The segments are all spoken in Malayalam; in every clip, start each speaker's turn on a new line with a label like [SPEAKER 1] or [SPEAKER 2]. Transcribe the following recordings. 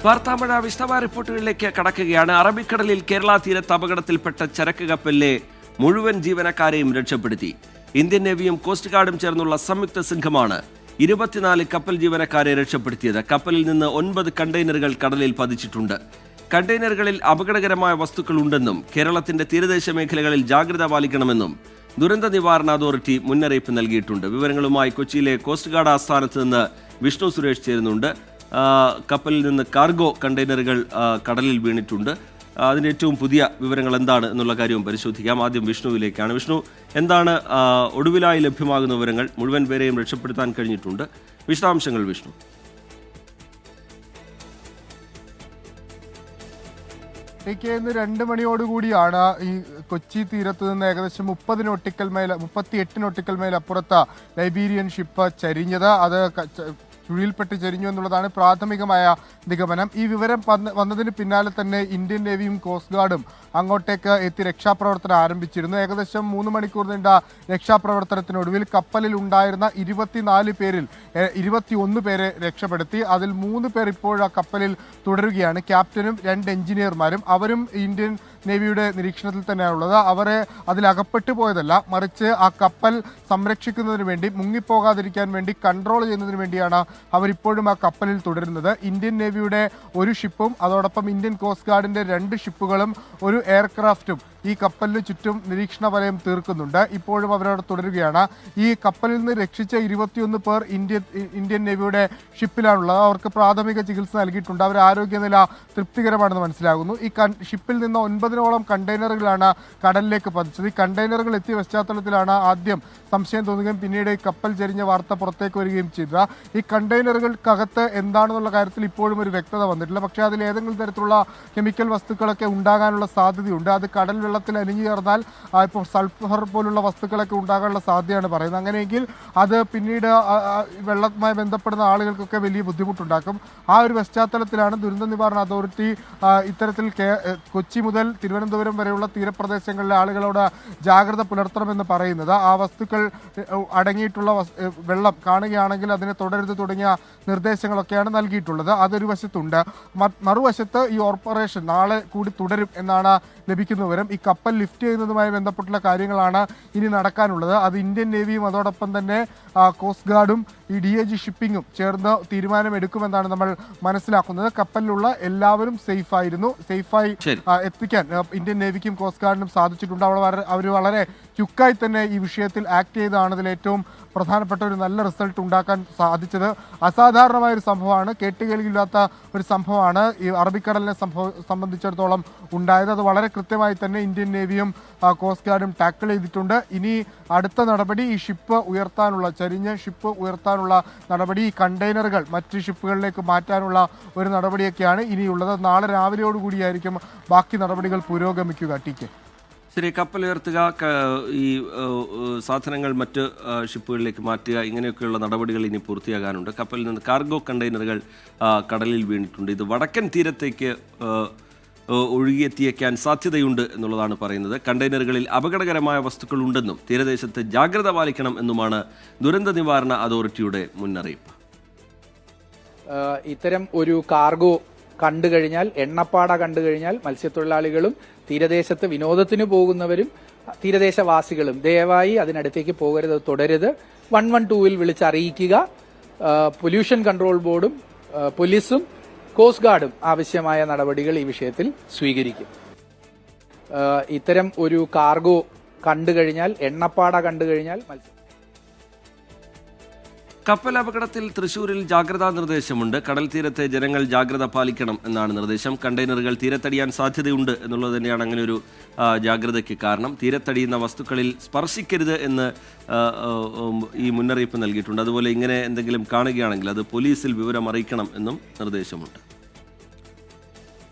[SPEAKER 1] വാർത്താമഴ വിശദമായ റിപ്പോർട്ടുകളിലേക്ക് കടക്കുകയാണ്. അറബിക്കടലിൽ കേരള തീരത്ത് അപകടത്തിൽപ്പെട്ട ചരക്ക് കപ്പലിലെ മുഴുവൻ ജീവനക്കാരെയും രക്ഷപ്പെടുത്തി. ഇന്ത്യൻ നേവിയും കോസ്റ്റ് ഗാർഡും ചേർന്നുള്ള സംയുക്ത സംഘമാണ് 24 കപ്പൽ ജീവനക്കാരെ രക്ഷപ്പെടുത്തിയത്. കപ്പലിൽ നിന്ന് 9 കണ്ടെയ്നറുകൾ കടലിൽ പതിച്ചിട്ടുണ്ട്. കണ്ടെയ്നറുകളിൽ അപകടകരമായ വസ്തുക്കൾ ഉണ്ടെന്നും കേരളത്തിന്റെ തീരദേശ മേഖലകളിൽ ജാഗ്രത പാലിക്കണമെന്നും ദുരന്ത നിവാരണ അതോറിറ്റി മുന്നറിയിപ്പ് നൽകിയിട്ടുണ്ട്. വിവരങ്ങളുമായി കൊച്ചിയിലെ കോസ്റ്റ് ഗാർഡ് ആസ്ഥാനത്ത് നിന്ന് വിഷ്ണു സുരേഷ് ചേരുന്നുണ്ട്. കപ്പലിൽ നിന്ന് കാർഗോ കണ്ടെയ്നറുകൾ കടലിൽ വീണിട്ടുണ്ട്. അതിൻ്റെ ഏറ്റവും പുതിയ വിവരങ്ങൾ എന്താണ് എന്നുള്ള കാര്യവും പരിശോധിക്കാം. ആദ്യം വിഷ്ണുവിലേക്കാണ്. വിഷ്ണു, എന്താണ് ഒടുവിലായി ലഭ്യമാകുന്ന വിവരങ്ങൾ? മുഴുവൻ പേരെയും രക്ഷപ്പെടുത്താൻ കഴിഞ്ഞിട്ടുണ്ട്. വിശദാംശങ്ങൾ വിഷ്ണു.
[SPEAKER 2] ഇന്ന് 2 മണിയോടുകൂടിയാണ് ഈ കൊച്ചി തീരത്ത് നിന്ന് ഏകദേശം 38 നോട്ടിക്കൽ മൈൽ അപ്പുറത്ത് ലൈബീരിയൻ ഷിപ്പ് ചരിഞ്ഞത്. അത് ചുഴിയിൽപ്പെട്ട് ചരിഞ്ഞു എന്നുള്ളതാണ് പ്രാഥമികമായ നിഗമനം. ഈ വിവരം വന്നതിന് പിന്നാലെ തന്നെ ഇന്ത്യൻ നേവിയും കോസ്റ്റ് ഗാർഡും അങ്ങോട്ടേക്ക് എത്തി രക്ഷാപ്രവർത്തനം ആരംഭിച്ചിരുന്നു. ഏകദേശം 3 മണിക്കൂർ നീണ്ട രക്ഷാപ്രവർത്തനത്തിനൊടുവിൽ കപ്പലിൽ ഉണ്ടായിരുന്ന 24 പേരിൽ 21 പേരെ രക്ഷപ്പെടുത്തി. അതിൽ 3 പേർ ഇപ്പോഴും ആ കപ്പലിൽ തുടരുകയാണ്. ക്യാപ്റ്റനും 2 എഞ്ചിനീയർമാരും. അവരും ഇന്ത്യൻ നേവിയുടെ നിരീക്ഷണത്തിൽ തന്നെയാണുള്ളത്. അവരെ അതിലകപ്പെട്ടു പോയതല്ല, മറിച്ച് ആ കപ്പൽ സംരക്ഷിക്കുന്നതിന് വേണ്ടി, മുങ്ങിപ്പോകാതിരിക്കാൻ വേണ്ടി, കൺട്രോൾ ചെയ്യുന്നതിന് വേണ്ടിയാണ് അവരിപ്പോഴും ആ കപ്പലിൽ തുടരുന്നത്. ഇന്ത്യൻ നേവിയുടെ ഒരു ഷിപ്പും അതോടൊപ്പം ഇന്ത്യൻ കോസ്റ്റ് ഗാർഡിന്റെ 2 ഷിപ്പുകളും ഒരു എയർക്രാഫ്റ്റും ഈ കപ്പലിന് ചുറ്റും നിരീക്ഷണ വലയം തീർക്കുന്നുണ്ട്. ഇപ്പോഴും അവരവിടെ തുടരുകയാണ്. ഈ കപ്പലിൽ നിന്ന് രക്ഷിച്ച 21 പേർ ഇന്ത്യൻ നേവിയുടെ ഷിപ്പിലാണുള്ളത്. അവർക്ക് പ്രാഥമിക ചികിത്സ നൽകിയിട്ടുണ്ട്. അവരുടെ ആരോഗ്യനില തൃപ്തികരമാണെന്ന് മനസ്സിലാകുന്നു. ഈ ഷിപ്പിൽ നിന്ന് 9ഓളം കണ്ടെയ്നറുകളാണ് കടലിലേക്ക് പതിച്ചത്. ഈ കണ്ടെയ്നറുകൾ എത്തിയ പശ്ചാത്തലത്തിലാണ് ആദ്യം സംശയം തോന്നുകയും പിന്നീട് ഈ കപ്പൽ ചരിഞ്ഞ വാർത്ത പുറത്തേക്ക് വരികയും ചെയ്തത്. ഈ കണ്ടെയ്നറുകൾക്കകത്ത് എന്താണെന്നുള്ള കാര്യത്തിൽ ഇപ്പോഴും ഒരു വ്യക്തത വന്നിട്ടില്ല. പക്ഷേ അതിൽ ഏതെങ്കിലും തരത്തിലുള്ള കെമിക്കൽ വസ്തുക്കളൊക്കെ ഉണ്ടാകാനുള്ള സാധ്യതയുണ്ട്. അത് കടൽ വെള്ളത്തിൽ അലിഞ്ഞു ചേർന്നാൽ ഇപ്പോൾ സൾഫർ പോലുള്ള വസ്തുക്കളൊക്കെ ഉണ്ടാകാനുള്ള സാധ്യതയാണ് പറയുന്നത്. അങ്ങനെയെങ്കിൽ അത് പിന്നീട് വെള്ളവുമായി ബന്ധപ്പെടുന്ന ആളുകൾക്കൊക്കെ വലിയ ബുദ്ധിമുട്ടുണ്ടാക്കും. ആ ഒരു പശ്ചാത്തലത്തിലാണ് ദുരന്ത നിവാരണ അതോറിറ്റി ഇത്തരത്തിൽ കൊച്ചി മുതൽ തിരുവനന്തപുരം വരെയുള്ള തീരപ്രദേശങ്ങളിലെ ആളുകളോട് ജാഗ്രത പുലർത്തണമെന്ന് പറയുന്നത്. ആ വസ്തുക്കൾ അടങ്ങിയിട്ടുള്ള വെള്ളം കാണുകയാണെങ്കിൽ അതിനെ തുടരുത് തുടങ്ങിയ നിർദ്ദേശങ്ങളൊക്കെയാണ് നൽകിയിട്ടുള്ളത്. അതൊരു വശത്തുണ്ട്. മറുവശത്ത് ഈ ഓപ്പറേഷൻ നാളെ കൂടി തുടരും എന്നാണ് ലഭിക്കുന്ന വിവരം. ഈ കപ്പൽ ലിഫ്റ്റ് ചെയ്യുന്നതുമായി ബന്ധപ്പെട്ടുള്ള കാര്യങ്ങളാണ് ഇനി നടക്കാനുള്ളത്. അത് ഇന്ത്യൻ നേവിയും അതോടൊപ്പം തന്നെ കോസ്റ്റ് ഗാർഡും ഈ DAG ഷിപ്പിങ്ങും ചേർന്ന് തീരുമാനമെടുക്കുമെന്നാണ് നമ്മൾ മനസ്സിലാക്കുന്നത്. കപ്പലിലുള്ള എല്ലാവരും സേഫായിരുന്നു. സേഫായി എത്തിക്കാൻ ഇന്ത്യൻ നേവിക്കും കോസ്റ്റ് ഗാർഡിനും സാധിച്ചിട്ടുണ്ട്. അവർ വളരെ ക്യുക്കായി തന്നെ ഈ വിഷയത്തിൽ ആക്ട് ചെയ്തതാണ് ഇതിൽ ഏറ്റവും പ്രധാനപ്പെട്ട ഒരു നല്ല റിസൾട്ട് ഉണ്ടാക്കാൻ സാധിച്ചത്. അസാധാരണമായ ഒരു സംഭവമാണ്, കേട്ടുകേൾവിയില്ലാത്ത ഒരു സംഭവമാണ് ഈ അറബിക്കടലിനെ സംബന്ധിച്ചിടത്തോളം ഉണ്ടായത്. അത് വളരെ കൃത്യമായി തന്നെ ഇന്ത്യൻ നേവിയും കോസ്റ്റ് ഗാർഡും ടാക്കിൾ ചെയ്തിട്ടുണ്ട്. ഇനി അടുത്ത നടപടി ഈ ഷിപ്പ് ഉയർത്താനുള്ള, ചരിഞ്ഞ ഷിപ്പ് ഉയർത്താനുള്ള നടപടി, ഈ കണ്ടെയ്നറുകൾ മറ്റ് ഷിപ്പുകളിലേക്ക് മാറ്റാനുള്ള ഒരു നടപടിയൊക്കെയാണ് ഇനിയുള്ളത്. നാളെ രാവിലെയോടുകൂടിയായിരിക്കും ബാക്കി നടപടികൾ പുരോഗമിക്കുക. ടി.കെ.
[SPEAKER 1] ശരി, കപ്പൽ ഉയർത്തുക, ഈ സാധനങ്ങൾ മറ്റ് ഷിപ്പുകളിലേക്ക് മാറ്റുക, ഇങ്ങനെയൊക്കെയുള്ള നടപടികൾ ഇനി പൂർത്തിയാകാനുണ്ട്. കപ്പലിൽ നിന്ന് കാർഗോ കണ്ടെയ്നറുകൾ കടലിൽ വീണിട്ടുണ്ട്. ഇത് വടക്കൻ തീരത്തേക്ക് ഒഴുകിയെത്തിയേക്കാൻ സാധ്യതയുണ്ട് എന്നുള്ളതാണ് പറയുന്നത്. കണ്ടെയ്നറുകളിൽ അപകടകരമായ വസ്തുക്കൾ ഉണ്ടെന്നും തീരദേശത്ത് ജാഗ്രത പാലിക്കണം എന്നുമാണ് ദുരന്ത നിവാരണ അതോറിറ്റിയുടെ മുന്നറിയിപ്പ്.
[SPEAKER 3] ഇത്തരം ഒരു കാർഗോ കണ്ടു കഴിഞ്ഞാൽ, എണ്ണപ്പാട കണ്ടു കഴിഞ്ഞാൽ മത്സ്യത്തൊഴിലാളികളും തീരദേശത്ത് വിനോദത്തിന് പോകുന്നവരും തീരദേശവാസികളും ദയവായി അതിനടുത്തേക്ക് പോകരുത്, തുടരുത്. 112-ൽ വിളിച്ചറിയിക്കുക. പൊല്യൂഷൻ കൺട്രോൾ ബോർഡും പോലീസും കോസ്റ്റ് ഗാർഡും ആവശ്യമായ നടപടികൾ ഈ വിഷയത്തിൽ സ്വീകരിക്കും. ഇത്തരം ഒരു കാർഗോ കണ്ടു കഴിഞ്ഞാൽ, എണ്ണപ്പാട കണ്ടു കഴിഞ്ഞാൽ
[SPEAKER 1] കപ്പൽ അപകടത്തിൽ തൃശൂരിൽ ജാഗ്രതാ നിർദ്ദേശമുണ്ട്. കടൽ തീരത്തെ ജനങ്ങൾ ജാഗ്രത പാലിക്കണം എന്നാണ് നിർദ്ദേശം. കണ്ടെയ്നറുകൾ തീരത്തടിയാൻ സാധ്യതയുണ്ട് എന്നുള്ളത് തന്നെയാണ് അങ്ങനെ ഒരു ജാഗ്രതയ്ക്ക് കാരണം. തീരത്തടിയുന്ന വസ്തുക്കളിൽ സ്പർശിക്കരുത് എന്ന് ഈ മുന്നറിയിപ്പ് നൽകിയിട്ടുണ്ട്. അതുപോലെ ഇങ്ങനെ എന്തെങ്കിലും കാണുകയാണെങ്കിൽ അത് പോലീസിൽ വിവരം അറിയിക്കണം എന്നും നിർദ്ദേശമുണ്ട്.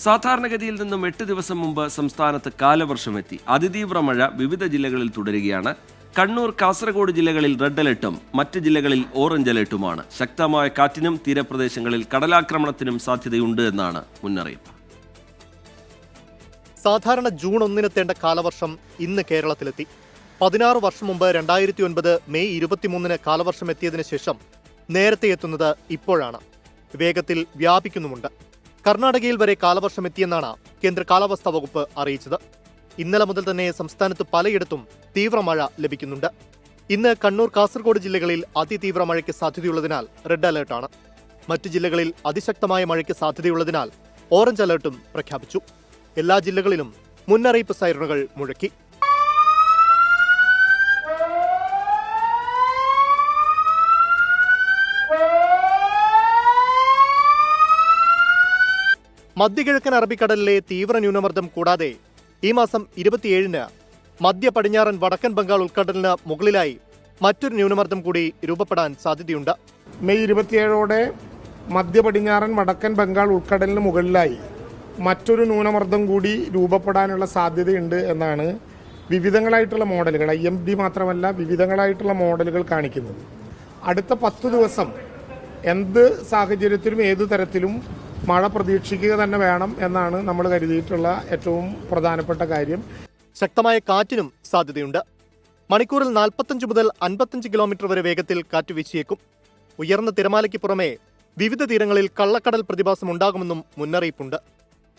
[SPEAKER 1] സാധാരണഗതിയിൽ നിന്നും 8 ദിവസം മുമ്പ് സംസ്ഥാനത്ത് കാലവർഷമെത്തി. അതിതീവ്ര മഴ വിവിധ ജില്ലകളിൽ തുടരുകയാണ്. കണ്ണൂർ, കാസർഗോഡ് ജില്ലകളിൽ റെഡ് അലർട്ടും മറ്റ് ജില്ലകളിൽ ഓറഞ്ച് അലർട്ടുമാണ്. ശക്തമായ കാറ്റിനും തീരപ്രദേശങ്ങളിൽ കടലാക്രമണത്തിനും സാധ്യതയുണ്ട് എന്നാണ് മുന്നറിയിപ്പ്.
[SPEAKER 4] സാധാരണ ജൂൺ 1 എത്തേണ്ട കാലവർഷം ഇന്ന് കേരളത്തിലെത്തി. 16 വർഷം മുമ്പ് 2009 മെയ് 23 കാലവർഷം എത്തിയതിനു ശേഷം നേരത്തെ എത്തുന്നത് ഇപ്പോഴാണ്. വേഗത്തിൽ വ്യാപിക്കുന്നുമുണ്ട്. കർണാടകയിൽ വരെ കാലവർഷം എത്തിയെന്നാണ് കേന്ദ്ര കാലാവസ്ഥാ വകുപ്പ് അറിയിച്ചത്. ഇന്നലെ മുതൽ തന്നെ സംസ്ഥാനത്ത് പലയിടത്തും തീവ്രമഴ ലഭിക്കുന്നുണ്ട്. ഇന്ന് കണ്ണൂർ, കാസർഗോഡ് ജില്ലകളിൽ അതിതീവ്ര മഴയ്ക്ക് സാധ്യതയുള്ളതിനാൽ റെഡ് അലർട്ടാണ്. മറ്റ് ജില്ലകളിൽ അതിശക്തമായ മഴയ്ക്ക് സാധ്യതയുള്ളതിനാൽ ഓറഞ്ച് അലർട്ടും പ്രഖ്യാപിച്ചു. എല്ലാ ജില്ലകളിലും മുന്നറിയിപ്പ് സൈറണുകൾ മുഴക്കി. മധ്യകിഴക്കൻ അറബിക്കടലിലെ തീവ്ര ന്യൂനമർദ്ദം കൂടാതെ ഈ മാസം 27-ന് മധ്യ പടിഞ്ഞാറൻ വടക്കൻ ബംഗാൾ ഉൾക്കടലിന് മുകളിലായി മറ്റൊരു ന്യൂനമർദ്ദം കൂടി രൂപപ്പെടാൻ സാധ്യതയുണ്ട്.
[SPEAKER 5] മെയ് 27 മധ്യ പടിഞ്ഞാറൻ വടക്കൻ ബംഗാൾ ഉൾക്കടലിന് മുകളിലായി മറ്റൊരു ന്യൂനമർദ്ദം കൂടി രൂപപ്പെടാനുള്ള സാധ്യതയുണ്ട് എന്നാണ് വിവിധങ്ങളായിട്ടുള്ള മോഡലുകൾ, IMD മാത്രമല്ല വിവിധങ്ങളായിട്ടുള്ള മോഡലുകൾ കാണിക്കുന്നത്. അടുത്ത 10 ദിവസം എന്ത് സാഹചര്യത്തിലും ഏതു തരത്തിലും മഴ പ്രതീക്ഷിക്കുക തന്നെ വേണം എന്നാണ് നമ്മൾ കരുതിയിട്ടുള്ള ഏറ്റവും പ്രധാനപ്പെട്ട കാര്യം.
[SPEAKER 4] ശക്തമായ കാറ്റിനും സാധ്യതയുണ്ട്. മണിക്കൂറിൽ 45 മുതൽ 55 കിലോമീറ്റർ വരെ വേഗത്തിൽ കാറ്റ് വീശിയേക്കും. ഉയർന്ന തിരമാലയ്ക്ക് പുറമെ വിവിധ തീരങ്ങളിൽ കള്ളക്കടൽ പ്രതിഭാസം ഉണ്ടാകുമെന്നും മുന്നറിയിപ്പുണ്ട്.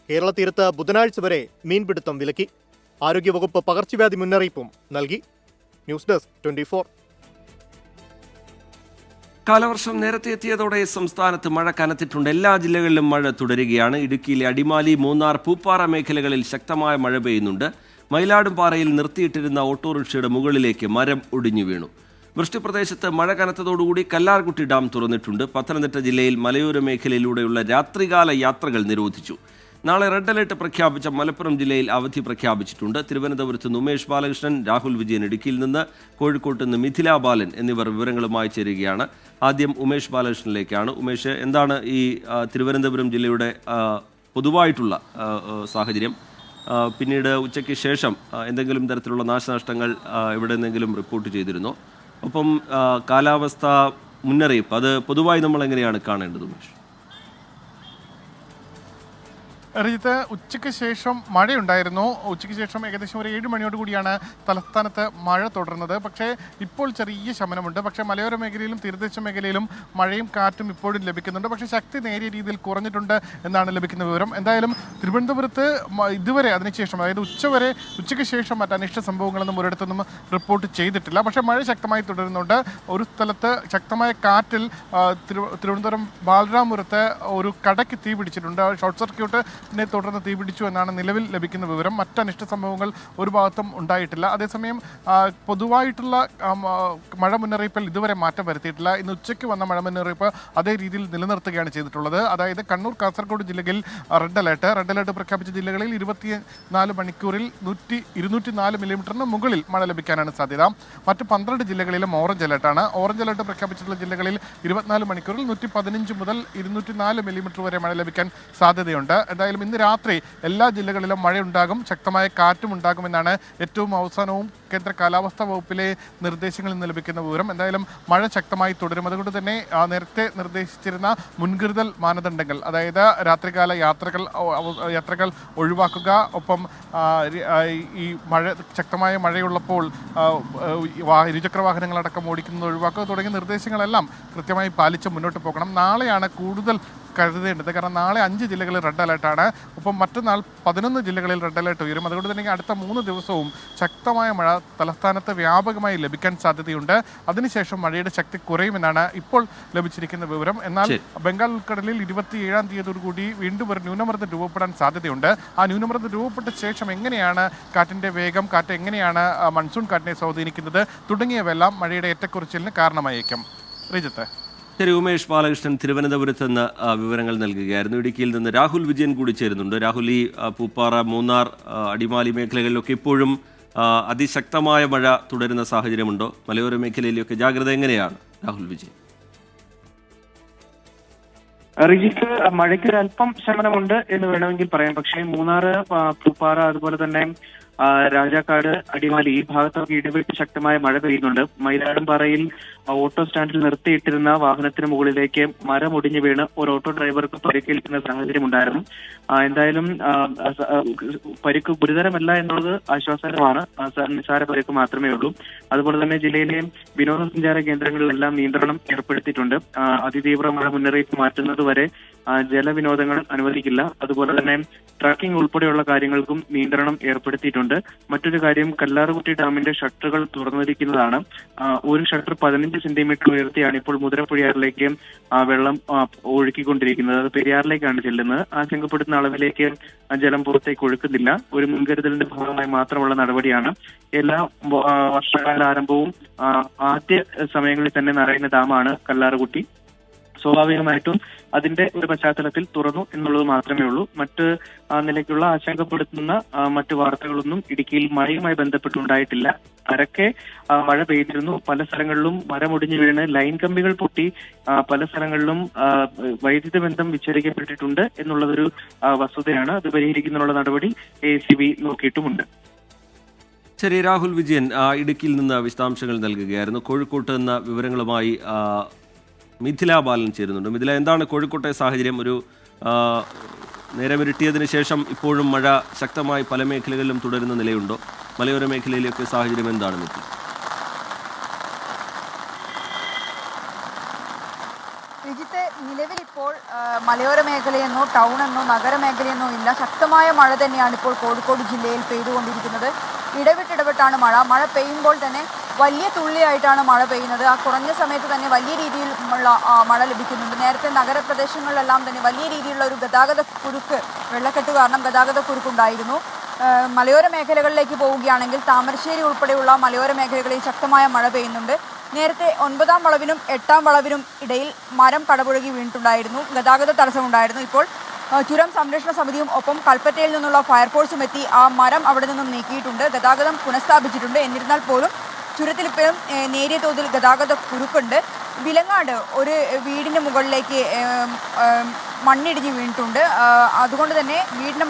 [SPEAKER 4] കേരള തീരത്ത് ബുധനാഴ്ച വരെ മീൻപിടുത്തം വിലക്കി. ആരോഗ്യവകുപ്പ് പകർച്ചവ്യാധി മുന്നറിയിപ്പും നൽകി. News desk 24.
[SPEAKER 1] കാലവർഷം നേരത്തെ എത്തിയതോടെ സംസ്ഥാനത്ത് മഴ കനത്തിട്ടുണ്ട്. എല്ലാ ജില്ലകളിലും മഴ തുടരുകയാണ്. ഇടുക്കിയിലെ അടിമാലി, മൂന്നാർ, പൂപ്പാറ മേഖലകളിൽ ശക്തമായ മഴ പെയ്യുന്നുണ്ട്. മയിലാടുംപാറയിൽ നിർത്തിയിട്ടിരുന്ന ഓട്ടോറിക്ഷയുടെ മുകളിലേക്ക് മരം ഒടിഞ്ഞു വീണു. വൃഷ്ടിപ്രദേശത്ത് മഴ കനത്തതോടുകൂടി കല്ലാർകുട്ടി ഡാം തുറന്നിട്ടുണ്ട്. പത്തനംതിട്ട ജില്ലയിൽ മലയോര മേഖലയിലൂടെയുള്ള രാത്രികാല യാത്രകൾ നിരോധിച്ചു. നാളെ റെഡ് അലർട്ട് പ്രഖ്യാപിച്ച മലപ്പുറം ജില്ലയിൽ അവധി പ്രഖ്യാപിച്ചിട്ടുണ്ട്. തിരുവനന്തപുരത്ത് നിന്ന് ഉമേഷ് ബാലകൃഷ്ണൻ, രാഹുൽ വിജയൻ ഇടുക്കിയിൽ നിന്ന്, കോഴിക്കോട്ട് നിന്ന് മിഥില ബാലൻ എന്നിവർ വിവരങ്ങളുമായി ചേരുകയാണ്. ആദ്യം ഉമേഷ് ബാലകൃഷ്ണനിലേക്കാണ്. ഉമേഷ്, എന്താണ് ഈ തിരുവനന്തപുരം ജില്ലയുടെ പൊതുവായിട്ടുള്ള സാഹചര്യം? പിന്നീട് ഉച്ചയ്ക്ക് ശേഷം എന്തെങ്കിലും തരത്തിലുള്ള നാശനഷ്ടങ്ങൾ എവിടെ നിന്നെങ്കിലും റിപ്പോർട്ട് ചെയ്തിരുന്നോ? ഒപ്പം കാലാവസ്ഥാ മുന്നറിയിപ്പ് അത് പൊതുവായി നമ്മൾ എങ്ങനെയാണ് കാണേണ്ടത് ഉമേഷ്?
[SPEAKER 2] റിജിത്ത്, ഉച്ചയ്ക്ക് ശേഷം മഴയുണ്ടായിരുന്നു. ഉച്ചയ്ക്ക് ശേഷം ഏകദേശം ഒരു 7 മണിയോട് കൂടിയാണ് തലസ്ഥാനത്ത് മഴ തുടർന്നത്. പക്ഷേ ഇപ്പോൾ ചെറിയ ശമനമുണ്ട്. പക്ഷേ മലയോര മേഖലയിലും തീരദേശ മേഖലയിലും മഴയും കാറ്റും ഇപ്പോഴും ലഭിക്കുന്നുണ്ട്. പക്ഷേ ശക്തി നേരിയ രീതിയിൽ കുറഞ്ഞിട്ടുണ്ട് എന്നാണ് ലഭിക്കുന്ന വിവരം. എന്തായാലും തിരുവനന്തപുരത്ത് ഇതുവരെ അതിനുശേഷം, അതായത് ഉച്ചയ്ക്ക് ശേഷം മറ്റ് അനിഷ്ട സംഭവങ്ങളൊന്നും ഒരിടത്തൊന്നും റിപ്പോർട്ട് ചെയ്തിട്ടില്ല. പക്ഷേ മഴ ശക്തമായി തുടരുന്നുണ്ട്. ഒരു സ്ഥലത്ത് ശക്തമായ കാറ്റിൽ തിരുവനന്തപുരം ബാലരാമപുരത്ത് ഒരു കടയ്ക്ക് തീ പിടിച്ചിട്ടുണ്ട്. ഷോർട്ട് സർക്യൂട്ട് തുടർന്ന് തീപിടിച്ചു എന്നാണ് നിലവിൽ ലഭിക്കുന്ന വിവരം. മറ്റ് അനിഷ്ട സംഭവങ്ങൾ ഒരു ഭാഗത്തും ഉണ്ടായിട്ടില്ല. അതേസമയം പൊതുവായിട്ടുള്ള മഴ മുന്നറിയിപ്പിൽ ഇതുവരെ മാറ്റം വരുത്തിയിട്ടില്ല. ഇന്ന് ഉച്ചയ്ക്ക് വന്ന മഴ മുന്നറിയിപ്പ് അതേ രീതിയിൽ നിലനിർത്തുകയാണ് ചെയ്തിട്ടുള്ളത്. അതായത് കണ്ണൂർ, കാസർഗോഡ് ജില്ലകളിൽ റെഡ് അലർട്ട് പ്രഖ്യാപിച്ച ജില്ലകളിൽ 24 മണിക്കൂറിൽ 204 മില്ലിമീറ്ററിന് മുകളിൽ മഴ ലഭിക്കാനാണ് സാധ്യത. മറ്റ് 12 ജില്ലകളിലും ഓറഞ്ച് അലർട്ടാണ്. ഓറഞ്ച് അലർട്ട് പ്രഖ്യാപിച്ചിട്ടുള്ള ജില്ലകളിൽ 24 മണിക്കൂറിൽ 115 മുതൽ 204 മില്ലിമീറ്റർ വരെ മഴ ലഭിക്കാൻ സാധ്യതയുണ്ട്. എന്തായാലും ഇന്ന് രാത്രി എല്ലാ ജില്ലകളിലും മഴയുണ്ടാകും, ശക്തമായ കാറ്റും ഉണ്ടാകുമെന്നാണ് ഏറ്റവും അവസാനവും കേന്ദ്ര കാലാവസ്ഥാ വകുപ്പിലെ നിർദ്ദേശങ്ങളിൽ നിന്ന് ലഭിക്കുന്ന വിവരം. എന്തായാലും മഴ ശക്തമായി തുടരും. അതുകൊണ്ട് തന്നെ നേരത്തെ നിർദ്ദേശിച്ചിരുന്ന മുൻകരുതൽ മാനദണ്ഡങ്ങൾ, അതായത് രാത്രികാല യാത്രകൾ ഒഴിവാക്കുക, ഒപ്പം ഈ ശക്തമായ മഴയുള്ളപ്പോൾ ഇരുചക്ര വാഹനങ്ങളടക്കം ഓടിക്കുന്നത് ഒഴിവാക്കുക തുടങ്ങിയ നിർദ്ദേശങ്ങളെല്ലാം കൃത്യമായി പാലിച്ച് മുന്നോട്ട് പോകണം. നാളെയാണ് കൂടുതൽ കരുതേണ്ടത്. കാരണം നാളെ 5 ജില്ലകളിൽ റെഡ് അലർട്ടാണ്. ഒപ്പം മറ്റന്നാൾ 11 ജില്ലകളിൽ റെഡ് അലർട്ട് ഉയരും. അതുകൊണ്ട് തന്നെ അടുത്ത 3 ദിവസവും ശക്തമായ മഴ തലസ്ഥാനത്ത് വ്യാപകമായി ലഭിക്കാൻ സാധ്യതയുണ്ട്. അതിനുശേഷം മഴയുടെ ശക്തി കുറയുമെന്നാണ് ഇപ്പോൾ ലഭിച്ചിരിക്കുന്ന വിവരം. എന്നാൽ ബംഗാൾ ഉൾക്കടലിൽ 27-ാം തീയതിയോടുകൂടി വീണ്ടും ഒരു ന്യൂനമർദ്ദം രൂപപ്പെടാൻ സാധ്യതയുണ്ട്. ആ ന്യൂനമർദ്ദം രൂപപ്പെട്ട ശേഷം എങ്ങനെയാണ് കാറ്റിൻ്റെ വേഗം, കാറ്റ് എങ്ങനെയാണ് മൺസൂൺ കാറ്റിനെ സ്വാധീനിക്കുന്നത് തുടങ്ങിയവയെല്ലാം മഴയുടെ ഏറ്റക്കുറച്ചിലിന് കാരണമായേക്കും. റിജിത്ത്.
[SPEAKER 1] ശരി, ഉമേഷ് ബാലകൃഷ്ണൻ തിരുവനന്തപുരത്ത് നിന്ന് വിവരങ്ങൾ നൽകുകയായിരുന്നു. ഇടുക്കിയിൽ നിന്ന് രാഹുൽ വിജയൻ കൂടി ചേരുന്നുണ്ട്. രാഹുൽ, ഈ പൂപ്പാറ, മൂന്നാർ, അടിമാലി മേഖലകളിലൊക്കെ ഇപ്പോഴും അതിശക്തമായ മഴ തുടരുന്ന സാഹചര്യമുണ്ടോ? മലയോര മേഖലയിലൊക്കെ ജാഗ്രത എങ്ങനെയാണ് രാഹുൽ വിജയൻ?
[SPEAKER 6] റിജിത്ത്, മഴയ്ക്ക് ഒരല്പം ശമനമുണ്ട് എന്ന് വേണമെങ്കിൽ പറയാം. പക്ഷേ മൂന്നാർ, പൂപ്പാറ, അതുപോലെ തന്നെ രാജാക്കാട്, അടിമാലി ഈ ഭാഗത്തൊക്കെ ഇടവിട്ട് ശക്തമായ മഴ പെയ്യുന്നുണ്ട്. മയിലാടുംപാറയിൽ ഓട്ടോ സ്റ്റാൻഡിൽ നിർത്തിയിട്ടിരുന്ന വാഹനത്തിന് മുകളിലേക്ക് മരമൊടിഞ്ഞു വീണ് ഒരു ഓട്ടോ ഡ്രൈവർക്ക് പരിക്കേൽക്കുന്ന സാഹചര്യം ഉണ്ടായിരുന്നു. എന്തായാലും പരിക്ക് ഗുരുതരമല്ല എന്നുള്ളത് ആശ്വാസകരമാണ്. നിസ്സാര പരിക്ക് മാത്രമേ ഉള്ളൂ. അതുപോലെ തന്നെ ജില്ലയിലെ വിനോദസഞ്ചാര കേന്ദ്രങ്ങളിലെല്ലാം നിയന്ത്രണം ഏർപ്പെടുത്തിയിട്ടുണ്ട്. അതിതീവ്ര മഴ മുന്നറിയിപ്പ് മാറ്റുന്നതുവരെ ജലവിനോദങ്ങൾ അനുവദിക്കില്ല. അതുപോലെ തന്നെ ട്രക്കിംഗ് ഉൾപ്പെടെയുള്ള കാര്യങ്ങൾക്കും നിയന്ത്രണം ഏർപ്പെടുത്തിയിട്ടുണ്ട്. മറ്റൊരു കാര്യം, കല്ലാറുകുട്ടി ഡാമിന്റെ ഷട്ടറുകൾ തുറന്നിരിക്കുന്നതാണ്. ഒരു ഷട്ടർ 15 സെന്റിമീറ്റർ ഉയർത്തിയാണ് ഇപ്പോൾ മുതിരപ്പുഴയാറിലേക്ക് വെള്ളം ഒഴുക്കിക്കൊണ്ടിരിക്കുന്നത്. അത് പെരിയാറിലേക്കാണ് ചെല്ലുന്നത്. ആശങ്കപ്പെടുത്തുന്ന അളവിലേക്ക് ജലം പുറത്തേക്ക് ഒഴുക്കുന്നില്ല. ഒരു മുൻകരുതലിന്റെ ഭാഗമായി മാത്രമുള്ള നടപടിയാണ്. എല്ലാ വർഷകാല ആരംഭവും ആദ്യ സമയങ്ങളിൽ തന്നെ നിറയുന്ന ഡാമാണ് കല്ലാറുകുട്ടി. സ്വാഭാവികമായിട്ടും അതിന്റെ ഒരു പശ്ചാത്തലത്തിൽ തുറന്നു എന്നുള്ളത് മാത്രമേ ഉള്ളൂ. മറ്റ് നിലയ്ക്കുള്ള ആശങ്കപ്പെടുത്തുന്ന മറ്റു വാർത്തകളൊന്നും ഇടുക്കിയിൽ മഴയുമായി ബന്ധപ്പെട്ടുണ്ടായിട്ടില്ല. പരക്കെ മഴ പെയ്തിരുന്നു. പല സ്ഥലങ്ങളിലും മരമൊടിഞ്ഞു വീണ് ലൈൻ കമ്പികൾ പൊട്ടി പല സ്ഥലങ്ങളിലും വൈദ്യുതി ബന്ധം വിച്ഛേദിക്കപ്പെട്ടിട്ടുണ്ട് എന്നുള്ളതൊരു വസ്തുതയാണ്. അത് പരിഹരിക്കുന്നതിനുള്ള നടപടി ACB നോക്കിയിട്ടുമുണ്ട്.
[SPEAKER 1] ശരി, രാഹുൽ വിജയൻ ഇടുക്കിയിൽ നിന്ന് വിശദാംശങ്ങൾ നൽകുകയായിരുന്നു. കോഴിക്കോട്ട് നിന്ന് വിവരങ്ങളുമായി മിഥില ബാലൻ ചേരുന്നുണ്ട്. മിഥില, എന്താണ് കോഴിക്കോട്ടെ സാഹചര്യം? ഒരു നേരമിരുട്ടിയതിനു ശേഷം ഇപ്പോഴും മഴ ശക്തമായി പല മേഖലകളിലും തുടരുന്ന നിലയുണ്ടോ? മലയോര മേഖലയിലൊക്കെ സാഹചര്യം എന്താണ് മിഥില?
[SPEAKER 7] നിലവിൽ ഇപ്പോൾ മലയോര മേഖലയെന്നോ ടൗണെന്നോ നഗരമേഖലയെന്നോ ഇല്ല, ശക്തമായ മഴ തന്നെയാണ് ഇപ്പോൾ കോഴിക്കോട് ജില്ലയിൽ പെയ്തുകൊണ്ടിരിക്കുന്നത്. ഇടവിട്ടിടവിട്ടാണ് മഴ പെയ്യുമ്പോൾ തന്നെ വലിയ തുള്ളിയായിട്ടാണ് മഴ പെയ്യുന്നത്. ആ കുറഞ്ഞ സമയത്ത് തന്നെ വലിയ രീതിയിലുള്ള മഴ ലഭിക്കുന്നുണ്ട്. നേരത്തെ നഗരപ്രദേശങ്ങളിലെല്ലാം തന്നെ വലിയ രീതിയിലുള്ള ഒരു ഗതാഗത കുരുക്ക്, വെള്ളക്കെട്ട് കാരണം ഗതാഗത കുരുക്കുണ്ടായിരുന്നു. മലയോര മേഖലകളിലേക്ക് പോവുകയാണെങ്കിൽ താമരശ്ശേരി ഉൾപ്പെടെയുള്ള മലയോര മേഖലകളിൽ ശക്തമായ മഴ പെയ്യുന്നുണ്ട്. നേരത്തെ 9ാം വളവിനും 8ാം വളവിനും ഇടയിൽ മരം കടപുഴകി വീണിട്ടുണ്ടായിരുന്നു. ഗതാഗത തടസ്സമുണ്ടായിരുന്നു. ഇപ്പോൾ ചുരം സംരക്ഷണ സമിതിയും ഒപ്പം കൽപ്പറ്റയിൽ നിന്നുള്ള ഫയർഫോഴ്സും എത്തി ആ മരം അവിടെ നിന്നും നീക്കിയിട്ടുണ്ട്. ഗതാഗതം പുനഃസ്ഥാപിച്ചിട്ടുണ്ട്. എന്നിരുന്നാൽ പോലും ചുരത്തിലിപ്പോഴും നേരിയ തോതിൽ ഗതാഗത കുരുക്കുണ്ട്. വിലങ്ങാട് ഒരു വീടിന് മുകളിലേക്ക് മണ്ണിടിഞ്ഞ് വീണിട്ടുണ്ട്. അതുകൊണ്ട് തന്നെ വീടിൻ്റെ